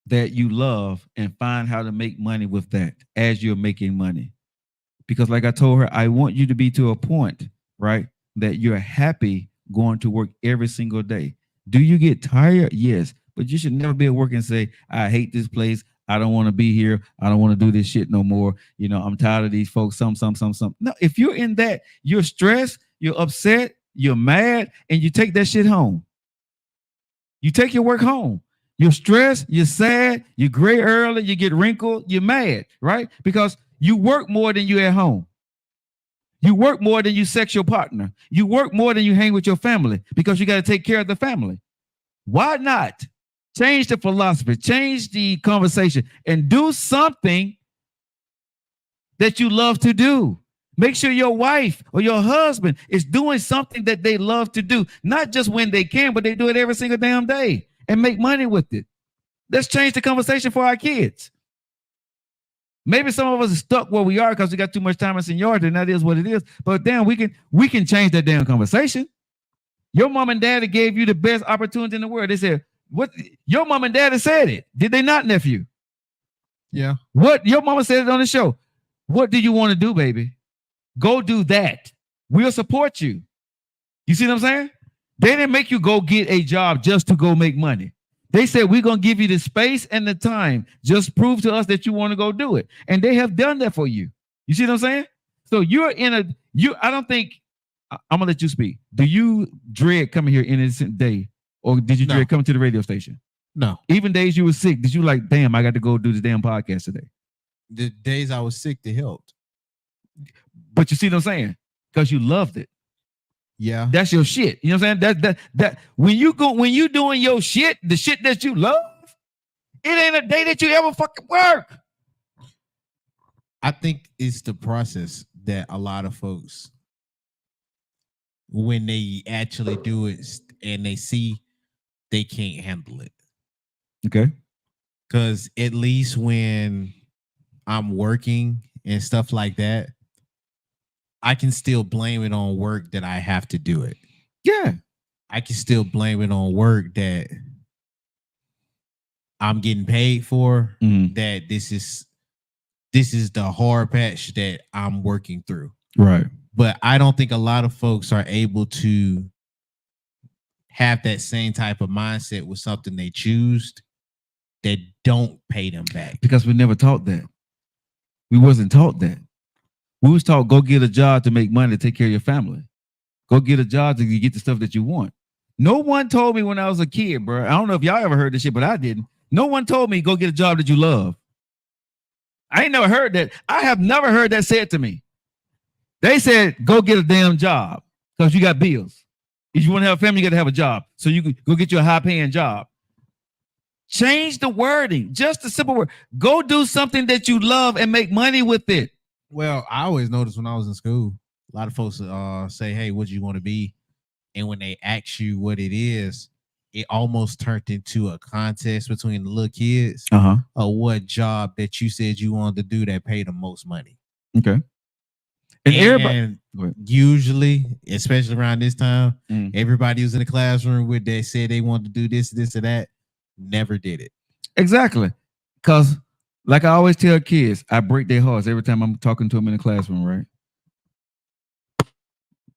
that you love and find how to make money with that as you're making money. Because like I told her, I want you to be to a point, right, that you're happy going to work every single day. Do you get tired? Yes. But you should never be at work and say, I hate this place. I don't want to be here. I don't want to do this shit no more. You know, I'm tired of these folks. Some. No, if you're in that, you're stressed, you're upset, you're mad, and you take that shit home. You take your work home. You're stressed, you're sad, you're gray early, you get wrinkled, you're mad, right? Because you work more than you at home. You work more than you sex your partner. You work more than you hang with your family because you got to take care of the family. Why not change the philosophy, change the conversation, and do something that you love to do? Make sure your wife or your husband is doing something that they love to do, not just when they can, but they do it every single damn day and make money with it. Let's change the conversation for our kids. Maybe some of us are stuck where we are because we got too much time in seniority, and that is what it is. But damn, we can change that damn conversation. Your mom and daddy gave you the best opportunity in the world. They said, "What?" Your mom and daddy said it. Did they not, nephew? Yeah. What your mama said it on the show. What do you want to do, baby? Go do that. We'll support you. You see what I'm saying? They didn't make you go get a job just to go make money. They said, we're going to give you the space and the time. Just prove to us that you want to go do it. And they have done that for you. You see what I'm saying? So I don't think, I'm going to let you speak. Do you dread coming here any day? Or did you dread coming to the radio station? No. Even days you were sick, did you like, damn, I got to go do this damn podcast today? The days I was sick, they helped. But you see what I'm saying? Because you loved it. Yeah. That's your shit. You know what I'm saying? That when you doing your shit, the shit that you love, it ain't a day that you ever fucking work. I think it's the process that a lot of folks, when they actually do it and they see they can't handle it. Okay. Because at least when I'm working and stuff like that, I can still blame it on work that I have to do it. Yeah. I can still blame it on work that I'm getting paid for, that this is the hard patch that I'm working through. Right. But I don't think a lot of folks are able to have that same type of mindset with something they choose that don't pay them back. Because we never taught that. We wasn't taught that. We was taught, go get a job to make money to take care of your family. Go get a job to get the stuff that you want. No one told me when I was a kid, bro. I don't know if y'all ever heard this shit, but I didn't. No one told me, go get a job that you love. I ain't never heard that. I have never heard that said to me. They said, go get a damn job because you got bills. If you want to have a family, you got to have a job. So you can go get you a high-paying job. Change the wording. Just a simple word. Go do something that you love and make money with it. Well, I always noticed when I was in school, a lot of folks say, hey, what do you want to be? And when they ask you what it is, it almost turned into a contest between the little kids of what job that you said you wanted to do that paid the most money. Okay. And everybody, usually, especially around this time, everybody was in the classroom where they said they wanted to do this, or that, never did it. Exactly. Because like I always tell kids, I break their hearts every time I'm talking to them in the classroom, right?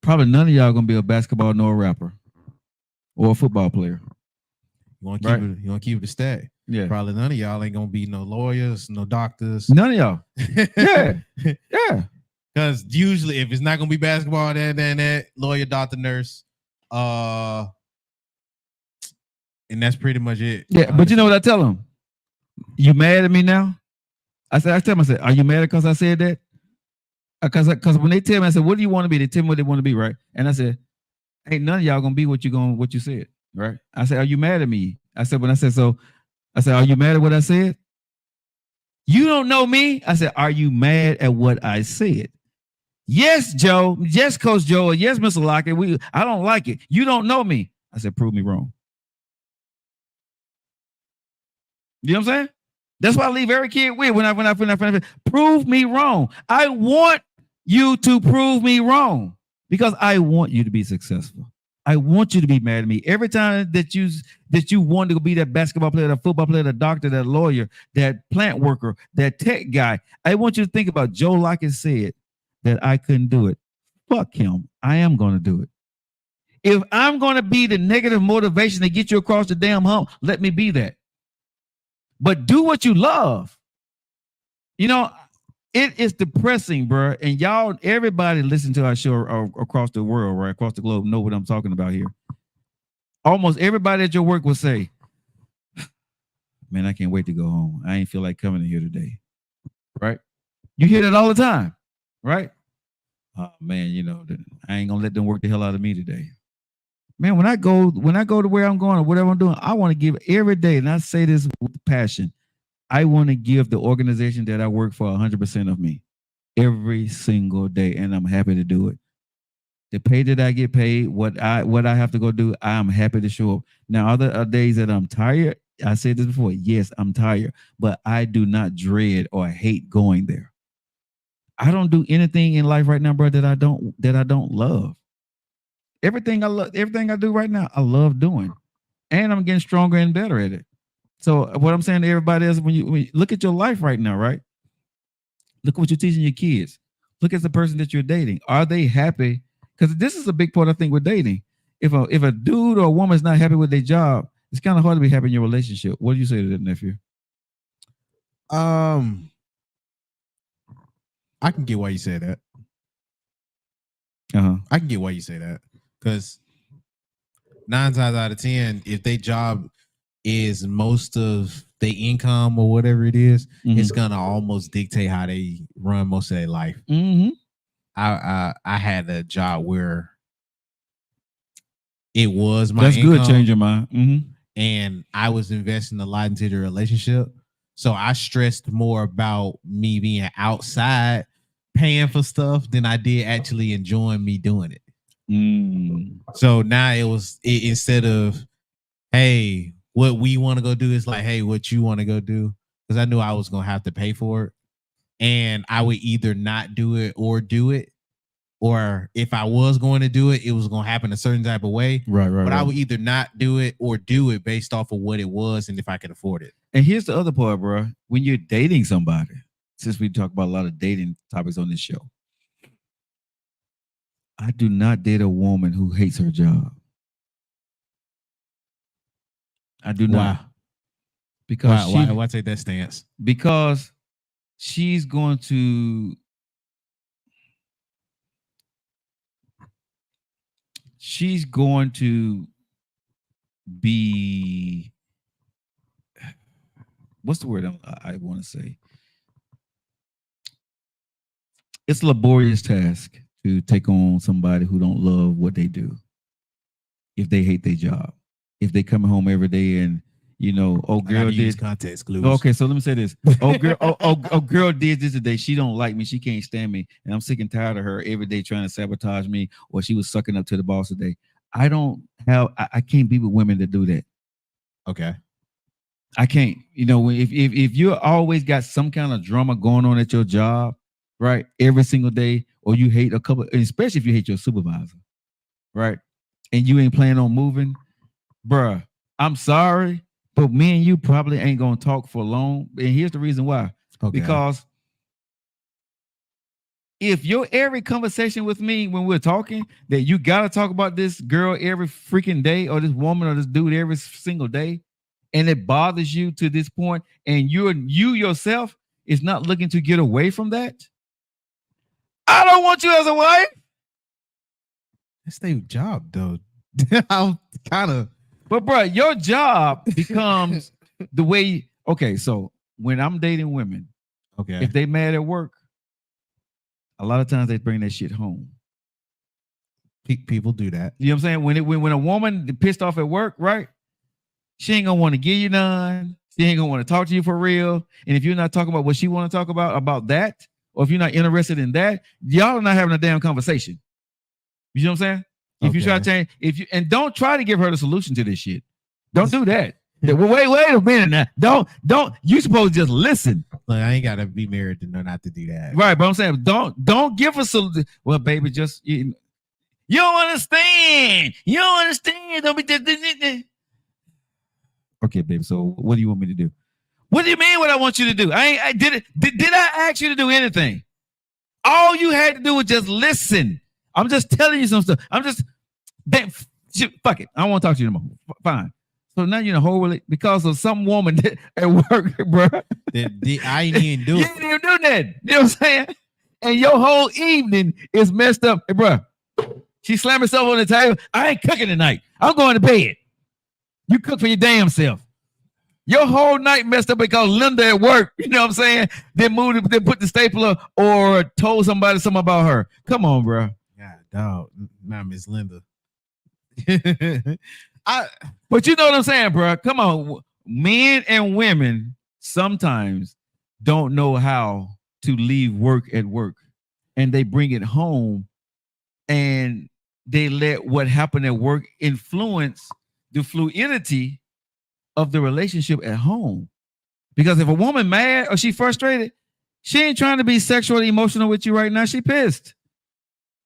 Probably none of y'all gonna be a basketball nor a rapper or a football player. You want to keep it a stat. Yeah. Probably none of y'all ain't gonna be no lawyers, no doctors. None of y'all. Yeah. Yeah. Because usually if it's not gonna be basketball, then that lawyer, doctor, nurse, and that's pretty much it. Yeah, but you know what I tell them? You mad at me now? I tell them, are you mad because I said that? Because when they tell me, I said, what do you want to be? They tell me what they want to be, right? And I said, ain't none of y'all gonna be what you said, right? I said, are you mad at me? I said, are you mad at what I said? You don't know me? I said, are you mad at what I said? Yes, Joe. Yes, Coach Joe. Yes, Mr. Lockett. I don't like it. You don't know me. I said, prove me wrong. You know what I'm saying? That's why I leave every kid with when I prove me wrong. I want you to prove me wrong because I want you to be successful. I want you to be mad at me every time that you want to be that basketball player, that football player, that doctor, that lawyer, that plant worker, that tech guy. I want you to think about Joe Lockett said that I couldn't do it. Fuck him. I am going to do it. If I'm going to be the negative motivation to get you across the damn hump, let me be that. but do what you love. You know, it is depressing, bro. And y'all, everybody listen to our show across the world, right? Across the globe, know what I'm talking about here. Almost everybody at your work will say, man, I can't wait to go home. I ain't feel like coming in here today. Right? You hear that all the time, right? Oh man, you know, I ain't gonna let them work the hell out of me today. Man, when I go to where I'm going or whatever I'm doing, I want to give every day, and I say this with passion. I want to give the organization that I work for 100% of me every single day, and I'm happy to do it. The pay that I get paid, what I have to go do, I'm happy to show up. Now, are there days that I'm tired? I said this before. Yes, I'm tired, but I do not dread or hate going there. I don't do anything in life right now, bro, that I don't love. Everything I do right now, I love doing, and I'm getting stronger and better at it. So what I'm saying to everybody is, when you look at your life right now, right? Look at what you're teaching your kids. Look at the person that you're dating. Are they happy? Because this is a big part, I think, with dating. If a dude or a woman is not happy with their job, it's kind of hard to be happy in your relationship. What do you say to that, nephew? I can get why you say that. I can get why you say that, because 9 times out of 10, if their job is most of their income or whatever it is, it's gonna almost dictate how they run most of their life. I had a job where it was my income. Good, change your mind. And I was investing a lot into the relationship, so I stressed more about me being outside paying for stuff than I did actually enjoying me doing it. So now instead of, hey, what we want to go do, is like, hey, what you want to go do? Because I knew I was gonna have to pay for it, and I would either not do it or do it, or if I was going to do it, it was gonna happen a certain type of way. Right. But I would either not do it or do it based off of what it was and if I could afford it. And here's the other part, bro. When you're dating somebody, since we talk about a lot of dating topics on this show, I do not date a woman who hates her job. I do not. Why? Because why take that stance? Because she's going to be, what's the word I want to say? It's a laborious task to take on somebody who don't love what they do. If they hate their job, if they come home every day and, you know, girl did context clues. Okay, so let me say this. Girl did this today. She don't like me. She can't stand me, and I'm sick and tired of her every day trying to sabotage me. Or she was sucking up to the boss today. I can't be with women that do that. Okay, I can't. You know, if you always got some kind of drama going on at your job, right, every single day, or you hate a couple, especially if you hate your supervisor, right, and you ain't planning on moving, bruh, I'm sorry, but me and you probably ain't gonna talk for long. And here's the reason why. Okay. Because if your every conversation with me when we're talking that you gotta talk about this girl every freaking day, or this woman or this dude every single day, and it bothers you to this point, and you yourself is not looking to get away from that, I don't want you as a wife. That's their job, though. I'm kind of. But bro, your job becomes the way. Okay, so when I'm dating women, okay, if they mad at work, a lot of times they bring that shit home. People do that. You know what I'm saying? When a woman pissed off at work, right? She ain't gonna want to give you none. She ain't gonna want to talk to you for real. And if you're not talking about what she want to talk about that, or if you're not interested in that, y'all are not having a damn conversation. You know what I'm saying? If you try to change, and don't try to give her the solution to this shit. Don't do that. Wait a minute now. Don't. You supposed to just listen. Look, I ain't gotta be married to know not to do that. Right, but I'm saying don't give us a. Well, baby, just you don't understand. You don't understand. Don't be. Okay, baby. So what do you want me to do? What do you mean? What I want you to do? Did I ask you to do anything? All you had to do was just listen. I'm just telling you some stuff. Fuck it. I don't want to talk to you anymore. Fine. So now you're in a whole because of some woman at work, bro. I ain't even do You it. didn't even do that. You know what I'm saying? And your whole evening is messed up. Hey, bro, she slammed herself on the table. I ain't cooking tonight. I'm going to bed. You cook for your damn self. Your whole night messed up because Linda at work, you know what I'm saying? They put the stapler or told somebody something about her. Come on, bro. God, dog. Not Miss Linda. But you know what I'm saying, bro? Come on. Men and women sometimes don't know how to leave work at work, and they bring it home, and they let what happened at work influence the fluidity of the relationship at home. Because if a woman mad or she frustrated, she ain't trying to be sexually emotional with you right now. She pissed.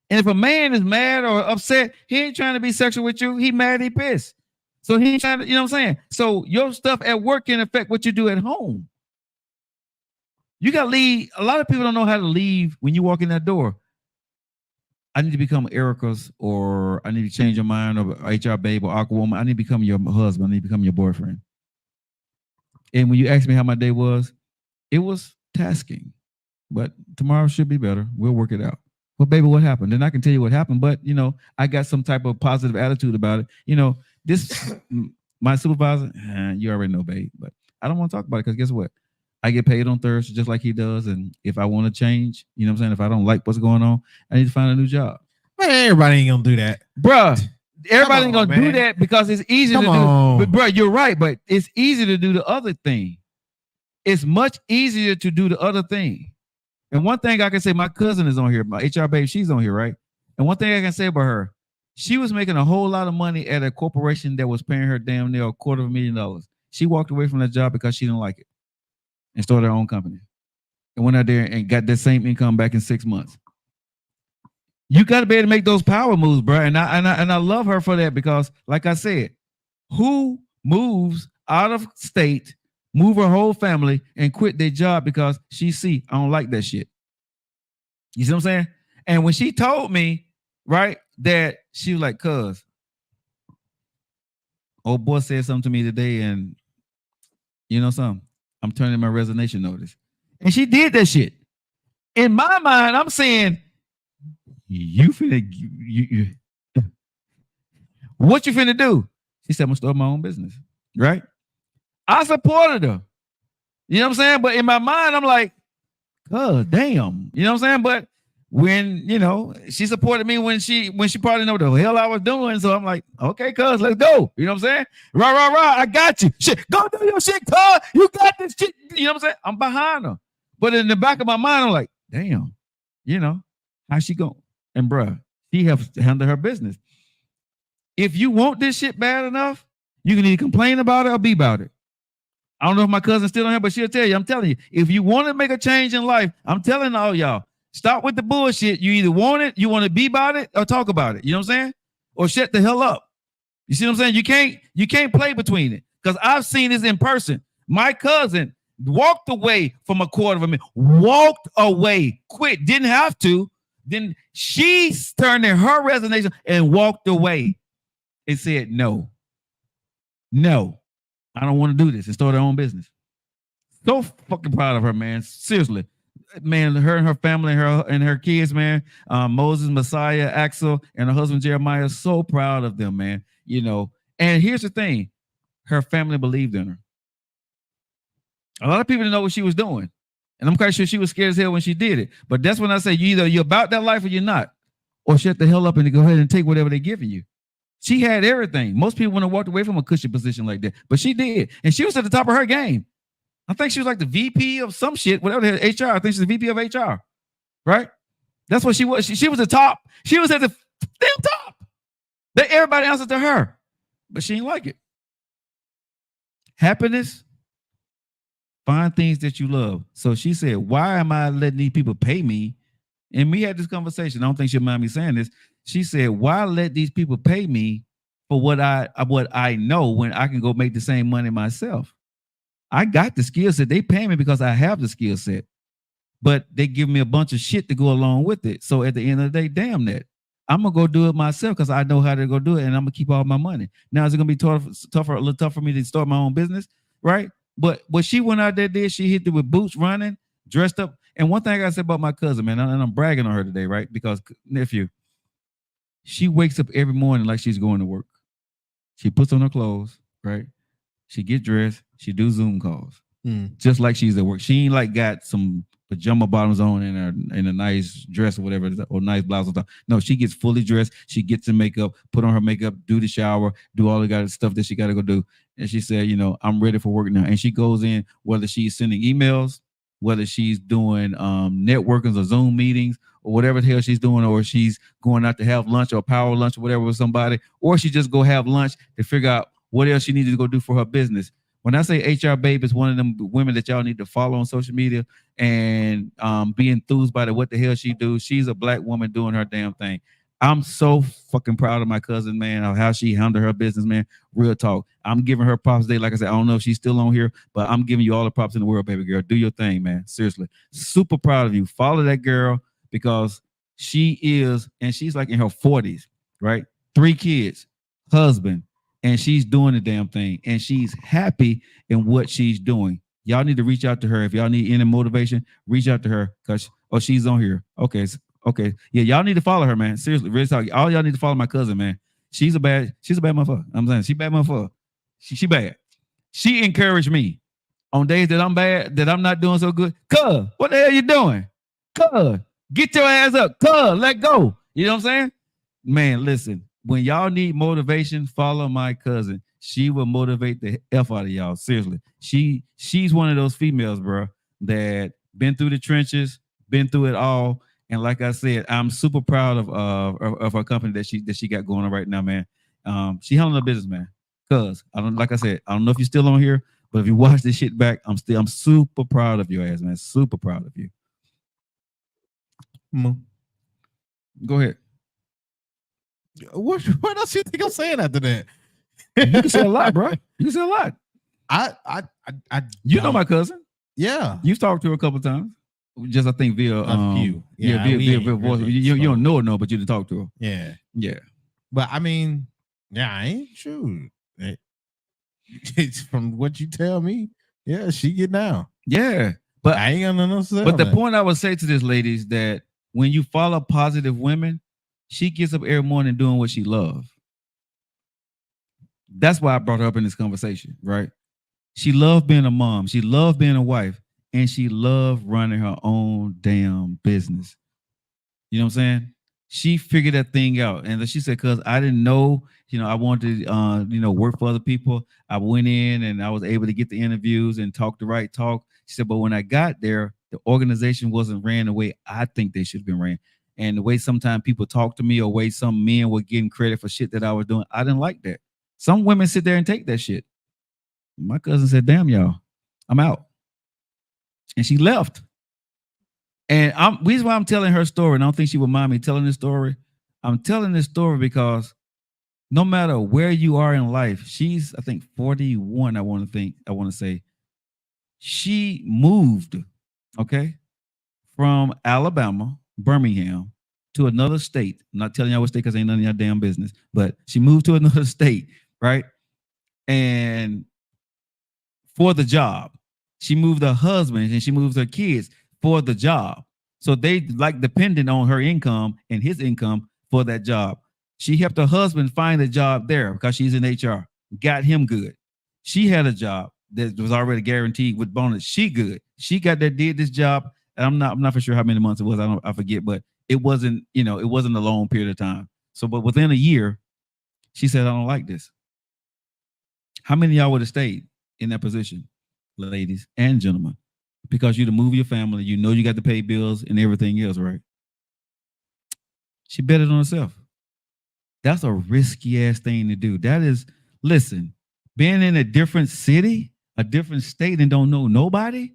And if a man is mad or upset, he ain't trying to be sexual with you. He mad, he pissed. So he ain't trying to, you know what I'm saying? So your stuff at work can affect what you do at home. You got to leave. A lot of people don't know how to leave when you walk in that door. I need to become Erica's, or I need to change your mind, or HR babe, or Aquawoman. I need to become your husband. I need to become your boyfriend. And when you ask me how my day was, it was tasking. But tomorrow should be better. We'll work it out. Well, baby, what happened? Then I can tell you what happened. But, you know, I got some type of positive attitude about it. You know, this, my supervisor, you already know, babe. But I don't want to talk about it because guess what? I get paid on Thursday just like he does. And if I want to change, you know what I'm saying? If I don't like what's going on, I need to find a new job. Man, everybody ain't going to do that. Bruh, everybody ain't going to do that because it's easy to do. But, bruh, you're right. But it's easy to do the other thing. It's much easier to do the other thing. And one thing I can say, my cousin is on here, my HR babe, she's on here, right? And one thing I can say about her, she was making a whole lot of money at a corporation that was paying her damn near $250,000. She walked away from that job because she didn't like it and started her own company and went out there and got that same income back in 6 months. You got to be able to make those power moves, bro. And I love her for that because, like I said, who moves out of state, move her whole family, and quit their job because she see, I don't like that shit. You see what I'm saying? And when she told me, right, that she was like, cuz, old boy said something to me today, and you know something? I'm turning my resignation notice. And she did that shit. In my mind, I'm saying, you finna, what you finna do? She said, I'm gonna start my own business, right? I supported her. You know what I'm saying? But in my mind, I'm like, oh, damn. You know what I'm saying? But when, you know, she supported me when she probably know the hell I was doing. So I'm like, okay, cuz, let's go. You know what I'm saying? Rah, rah, rah, I got you. Shit, go do your shit, cuz. You got this shit. You know what I'm saying? I'm behind her. But in the back of my mind, I'm like, damn, you know, how's she going? And bruh, she has to handle her business. If you want this shit bad enough, you can either complain about it or be about it. I don't know if my cousin's still on here, but she'll tell you. I'm telling you, if you want to make a change in life, I'm telling all y'all, stop with the bullshit. You either want it, you want to be about it, or talk about it. You know what I'm saying? Or shut the hell up. You see what I'm saying? You can't play between it. Because I've seen this in person. My cousin walked away from $250,000, walked away, quit, didn't have to. Then she turned in her resignation and walked away and said, no, I don't want to do this and start her own business. So fucking proud of her, man. Seriously. Man, her and her family and her kids, man. Moses, Messiah, Axel, and her husband Jeremiah, so proud of them, man. You know, and here's the thing. Her family believed in her. A lot of people didn't know what she was doing. And I'm quite sure she was scared as hell when she did it. But that's when I say you're about that life or you're not. Or shut the hell up and go ahead and take whatever they're giving you. She had everything. Most people wouldn't have walked away from a cushy position like that. But she did. And she was at the top of her game. I think she was like the VP of some shit, whatever the hell, HR. I think she's the VP of HR. Right? That's what she was. She was the top. She was at the damn top. Everybody answered to her. But she didn't like it. Happiness. Find things that you love. So she said, why am I letting these people pay me? And we had this conversation. I don't think she'll mind me saying this. She said, why let these people pay me for what I know when I can go make the same money myself? I got the skill set. They pay me because I have the skill set. But they give me a bunch of shit to go along with it. So at the end of the day, damn that. I'm gonna go do it myself because I know how to go do it, and I'm gonna keep all my money. Now is it gonna be a little tough for me to start my own business, right? But what she went out there did, she hit it with boots, running, dressed up. And one thing I gotta say about my cousin, man, and I'm bragging on her today, right? Because nephew, she wakes up every morning like she's going to work. She puts on her clothes, right? She get dressed. She do Zoom calls, just like she's at work. She ain't like got some pajama bottoms on and a nice dress or whatever, or nice blouse or something. No, she gets fully dressed. She gets in makeup, put on her makeup, do the shower, do all the stuff that she got to go do. And she said, I'm ready for work now. And she goes in, whether she's sending emails, whether she's doing networking or Zoom meetings or whatever the hell she's doing, or she's going out to have lunch or power lunch or whatever with somebody, or she just go have lunch to figure out what else she needed to go do for her business. When I say HR Babe is one of them women that y'all need to follow on social media and be enthused by what the hell she do. She's a black woman doing her damn thing. I'm so fucking proud of my cousin, man, of how she handled her business, man. Real talk. I'm giving her props today. Like I said, I don't know if she's still on here, but I'm giving you all the props in the world, baby girl. Do your thing, man. Seriously. Super proud of you. Follow that girl because she is, and she's like in her 40s, right? 3 kids, husband, and she's doing the damn thing, and she's happy in what she's doing. Y'all need to reach out to her. If y'all need any motivation, reach out to her because she's on here. Okay. Yeah, y'all need to follow her, man. Seriously, real talk. All y'all need to follow my cousin, man. She's a bad motherfucker. I'm saying she bad motherfucker. She bad. She encouraged me on days that I'm bad, that I'm not doing so good. Cuz, what the hell you doing? Cuz, get your ass up. Cuz, let go. You know what I'm saying? Man, listen. When y'all need motivation, follow my cousin. She will motivate the F out of y'all. Seriously. She's one of those females, bro, that been through the trenches, been through it all. And like I said, I'm super proud of her company that she got going on right now, man. She handling her business, man. Cause I don't know if you're still on here, but if you watch this shit back, I'm super proud of your ass, man. Super proud of you. Go ahead. What else you think I'm saying after that? You can say a lot, bro. You can say a lot. I you know my cousin. Yeah. You've talked to her a couple of times. Just I think via few. via voice. Really you don't know her, no, but you didn't talk to her. Yeah. Yeah. But I mean, yeah, I ain't sure. It's from what you tell me. Yeah, she get down. Yeah. But I ain't gonna know. But the point I would say to this lady is that when you follow positive women, she gets up every morning doing what she loves. That's why I brought her up in this conversation, right? She loved being a mom. She loved being a wife. And she loved running her own damn business. You know what I'm saying? She figured that thing out. And she said, because I didn't know, I wanted to, work for other people. I went in and I was able to get the interviews and talk the right talk. She said, but when I got there, the organization wasn't ran the way I think they should have been ran. And the way sometimes people talk to me or the way some men were getting credit for shit that I was doing, I didn't like that. Some women sit there and take that shit. My cousin said, damn, y'all, I'm out. And she left. And reason why I'm telling her story, and I don't think she would mind me telling this story. I'm telling this story because no matter where you are in life, she's, I think, 41, I want to say. She moved, okay, from Alabama, Birmingham, to another state. I'm not telling y'all what state because ain't none of y'all damn business. But she moved to another state, right? And for the job. She moved her husband and she moved her kids for the job. So they like dependent on her income and his income for that job. She helped her husband find a job there because she's in HR. Got him good. She had a job that was already guaranteed with bonus. She good. She got that, did this job. And I'm not for sure how many months it was. I forget, but it wasn't a long period of time. So, but within a year, she said, I don't like this. How many of y'all would have stayed in that position? Ladies and gentlemen, because you to move your family, you got to pay bills and everything else, right? She bet it on herself. That's a risky ass thing to do. That is, listen, being in a different city, a different state, and don't know nobody,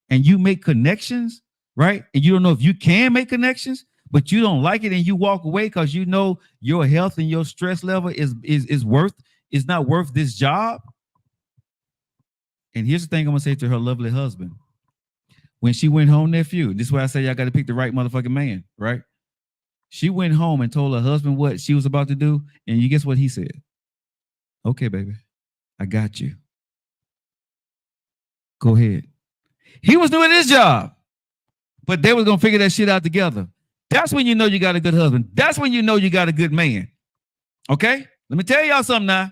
and you make connections, right? And you don't know if you can make connections, but you don't like it, and you walk away because you know your health and your stress level is not worth this job. And here's the thing I'm gonna say to her lovely husband. When she went home, nephew, this is why I say y'all got to pick the right motherfucking man, right? She went home and told her husband what she was about to do, and you guess what he said? Okay, baby, I got you. Go ahead. He was doing his job, but they was gonna figure that shit out together. That's when you know you got a good husband. That's when you know you got a good man. Okay? Let me tell y'all something now.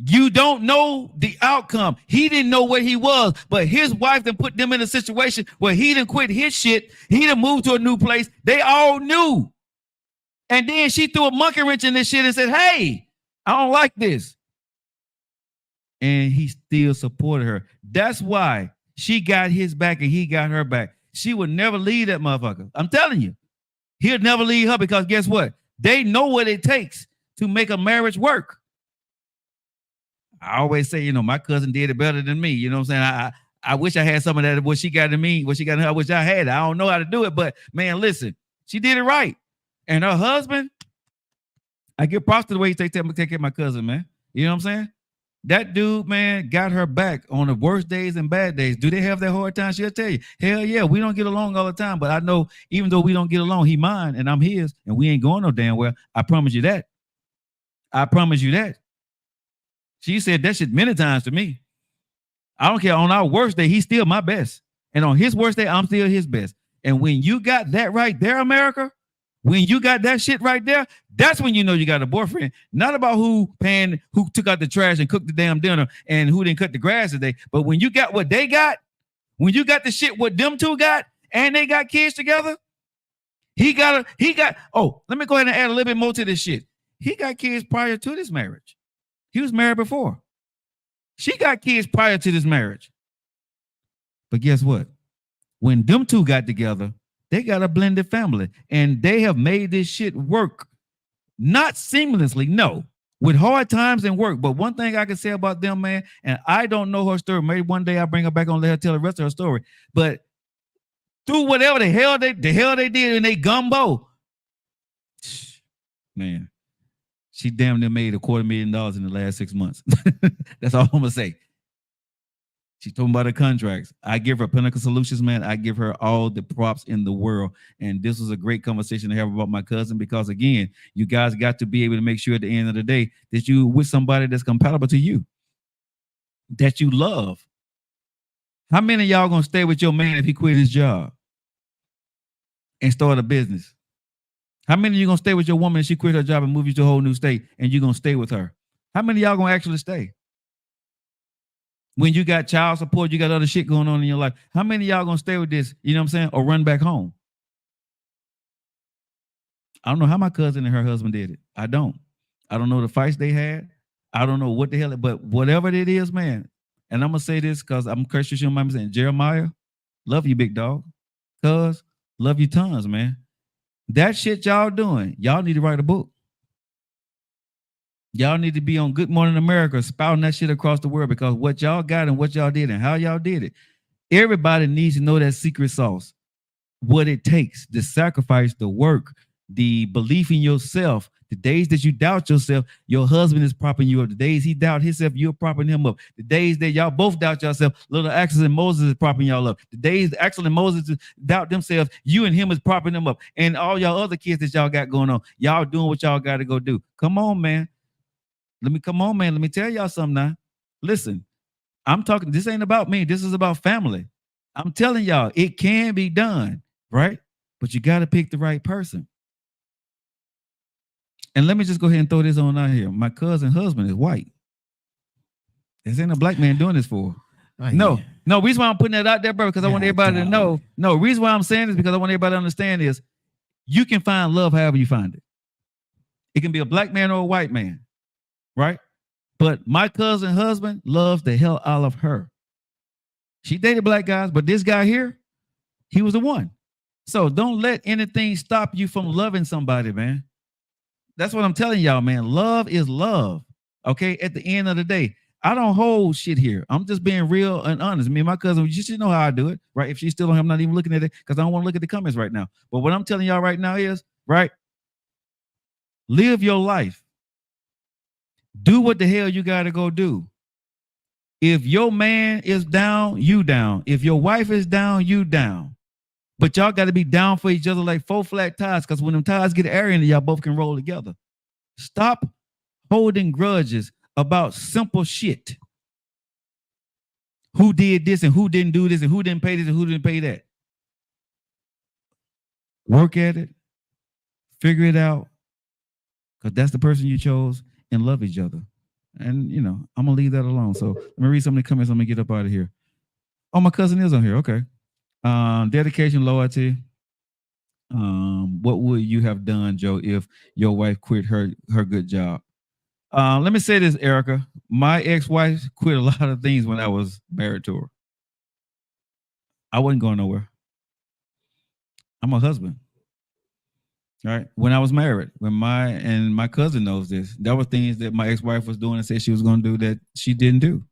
You don't know the outcome. He didn't know where he was, but his wife done put them in a situation where he done quit his shit. He done moved to a new place. They all knew. And then she threw a monkey wrench in this shit and said, hey, I don't like this. And he still supported her. That's why she got his back and he got her back. She would never leave that motherfucker. I'm telling you. He'll never leave her because guess what? They know what it takes to make a marriage work. I always say, you know, my cousin did it better than me. You know what I'm saying? I wish I had some of that, what she got in me, what she got in her. I wish I had it. I don't know how to do it, but man, listen, she did it right. And her husband, I give props to the way he take care of my cousin, man. You know what I'm saying? That dude, man, got her back on the worst days and bad days. Do they have that hard time? She'll tell you. Hell yeah, we don't get along all the time. But I know even though we don't get along, he mine and I'm his, and we ain't going no damn well. I promise you that. I promise you that. She said that shit many times to me. I don't care. On our worst day, he's still my best. And on his worst day, I'm still his best. And when you got that right there, America, when you got that shit right there, that's when you know you got a boyfriend. Not about who took out the trash and cooked the damn dinner and who didn't cut the grass today. But when you got what they got, when you got the shit what them two got, and they got kids together, let me go ahead and add a little bit more to this shit. He got kids prior to this marriage. He was married before. She got kids prior to this marriage. But guess what? When them two got together, they got a blended family, and they have made this shit work. Not seamlessly, no, with hard times and work. But one thing I can say about them, man, and I don't know her story. Maybe one day I'll bring her back on, let her tell the rest of her story. But through whatever the hell they did in they gumbo, man, she damn near made $250,000 in the last 6 months. That's all I'm gonna say. She's talking about her contracts. I give her Pinnacle Solutions, man. I give her all the props in the world. And this was a great conversation to have about my cousin because, again, you guys got to be able to make sure at the end of the day that you with somebody that's compatible to you, that you love. How many of y'all going to stay with your man if he quit his job and start a business? How many of you going to stay with your woman if she quit her job and move you to a whole new state and you're going to stay with her? How many of y'all going to actually stay? When you got child support, you got other shit going on in your life. How many of y'all gonna stay with this, you know what I'm saying, or run back home? I don't know how my cousin and her husband did it. I don't know the fights they had. I don't know what the hell, but whatever it is, man. And I'm gonna say this because I'm Christian. I'm saying, Jeremiah, love you, big dog. Cuz, love you tons, man. That shit y'all doing, y'all need to write a book. Y'all need to be on Good Morning America spouting that shit across the world because what y'all got and what y'all did and how y'all did it. Everybody needs to know that secret sauce, what it takes, the sacrifice, the work, the belief in yourself. The days that you doubt yourself, your husband is propping you up. The days he doubt himself, you're propping him up. The days that y'all both doubt yourself, little Axel and Moses is propping y'all up. The days Axel and Moses doubt themselves, you and him is propping them up. And all y'all other kids that y'all got going on, y'all doing what y'all got to go do. Come on, man. Let me tell y'all something now. Listen, I'm talking, this ain't about me. This is about family. I'm telling y'all, it can be done, right? But you got to pick the right person. And let me just go ahead and throw this on out here. My cousin's husband is white. This ain't a black man doing this for. No, reason why I'm putting that out there, bro, because I want everybody to know. No, reason why I'm saying this because I want everybody to understand is you can find love however you find it. It can be a black man or a white man. Right? But my cousin's husband loves the hell out of her. She dated black guys, but this guy here, he was the one. So don't let anything stop you from loving somebody, man. That's what I'm telling y'all, man. Love is love. Okay? At the end of the day, I don't hold shit here. I'm just being real and honest. Me and my cousin, you should know how I do it, right? If she's still on him, I'm not even looking at it because I don't want to look at the comments right now. But what I'm telling y'all right now is, right? Live your life. Do what the hell you got to go do. If your man is down, you down. If your wife is down, you down. But y'all got to be down for each other like 4 flat tires, because when them tires get airy, y'all both can roll together. Stop holding grudges about simple shit. Who did this and who didn't do this and who didn't pay this and who didn't pay that. Work at it. Figure it out. Because that's the person you chose, and love each other. And, you know, I'm going to leave that alone. So let me read some of the comments. I'm going to get up out of here. Oh, my cousin is on here. Okay. Dedication, loyalty. What would you have done, Joe, if your wife quit her good job? Let me say this, Erica. My ex-wife quit a lot of things when I was married to her. I wasn't going nowhere. I'm a husband. Right? When I was married, and my cousin knows this, there were things that my ex-wife was doing and said she was going to do that she didn't do.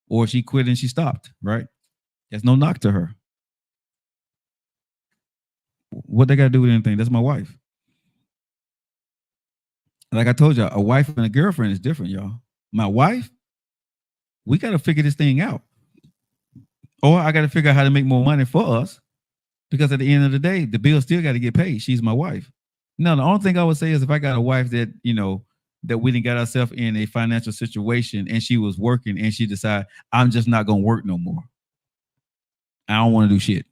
Or she quit and she stopped, right? There's no knock to her. What they got to do with anything? That's my wife. Like I told y'all, a wife and a girlfriend is different, y'all. My wife, we got to figure this thing out. Or I got to figure out how to make more money for us. Because at the end of the day, the bill still got to get paid. She's my wife. No, the only thing I would say is if I got a wife that, you know, that we didn't get ourselves in a financial situation and she was working and she decided, I'm just not going to work no more. I don't want to do shit.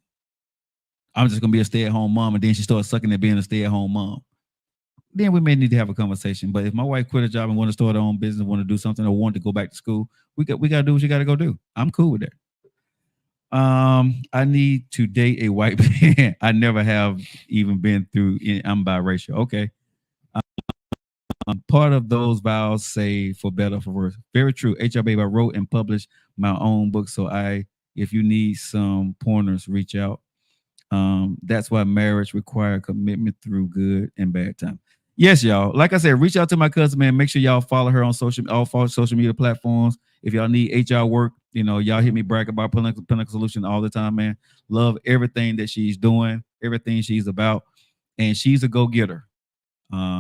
I'm just going to be a stay-at-home mom. And then she started sucking at being a stay-at-home mom. Then we may need to have a conversation. But if my wife quit her job and want to start her own business, want to do something, or want to go back to school, we got to do what you got to go do. I'm cool with that. I need to date a white man. I never have even been through. I'm biracial. Okay. Part of those vows say for better, for worse. Very true. HR Babe, I wrote and published my own book. So if you need some pointers, reach out. That's why marriage requires commitment through good and bad time. Yes, y'all. Like I said, reach out to my cousin, man. Make sure y'all follow her on all social media platforms. If y'all need HR work, you know, y'all hear me brag about Pinnacle Solution all the time, man. Love everything that she's doing, everything she's about, and she's a go-getter.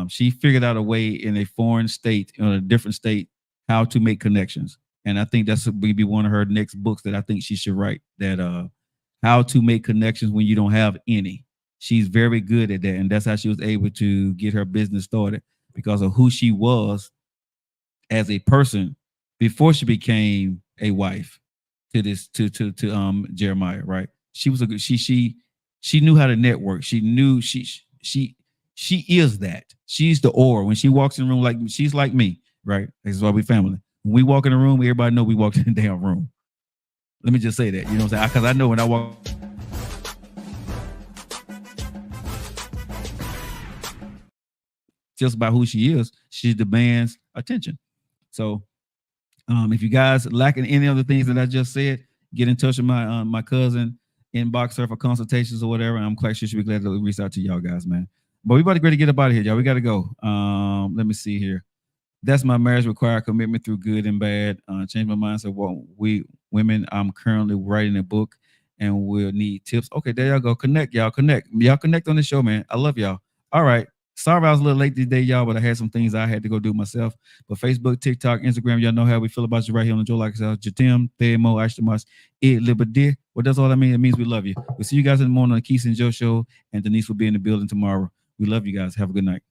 She figured out a way in a foreign state, in a different state, how to make connections. And I think that's would be one of her next books that I think she should write. That how to make connections when you don't have any. She's very good at that, and that's how she was able to get her business started because of who she was as a person before she became a wife to Jeremiah. Right? She was she knew how to network. She knew she is that. She's the aura. When she walks in the room, like she's like me. Right? This is why we family. When we walk in the room, everybody know we walked in the damn room. Let me just say that. You know what I'm saying? Because I know when I walk. Just about who she is, she demands attention. So if you guys lacking any of the things that I just said, get in touch with my cousin, inbox her for consultations or whatever. I'm quite sure she'll be glad to reach out to y'all guys, man. But we about to get up out of here, y'all. We got to go. Let me see here. That's my marriage require commitment through good and bad. Change my mindset. Well, we women, I'm currently writing a book and we'll need tips. Okay, there y'all go. Connect, y'all. Connect. Y'all connect on the show, man. I love y'all. All right. Sorry I was a little late today, y'all, but I had some things I had to go do myself. But Facebook, TikTok, Instagram, y'all know how we feel about you right here on the Joe Lockett Show. Jatim, Themo, Ashtamas, Liberty. What does all that mean? It means we love you. We'll see you guys in the morning on the Keith and Joe Show, and Denise will be in the building tomorrow. We love you guys. Have a good night.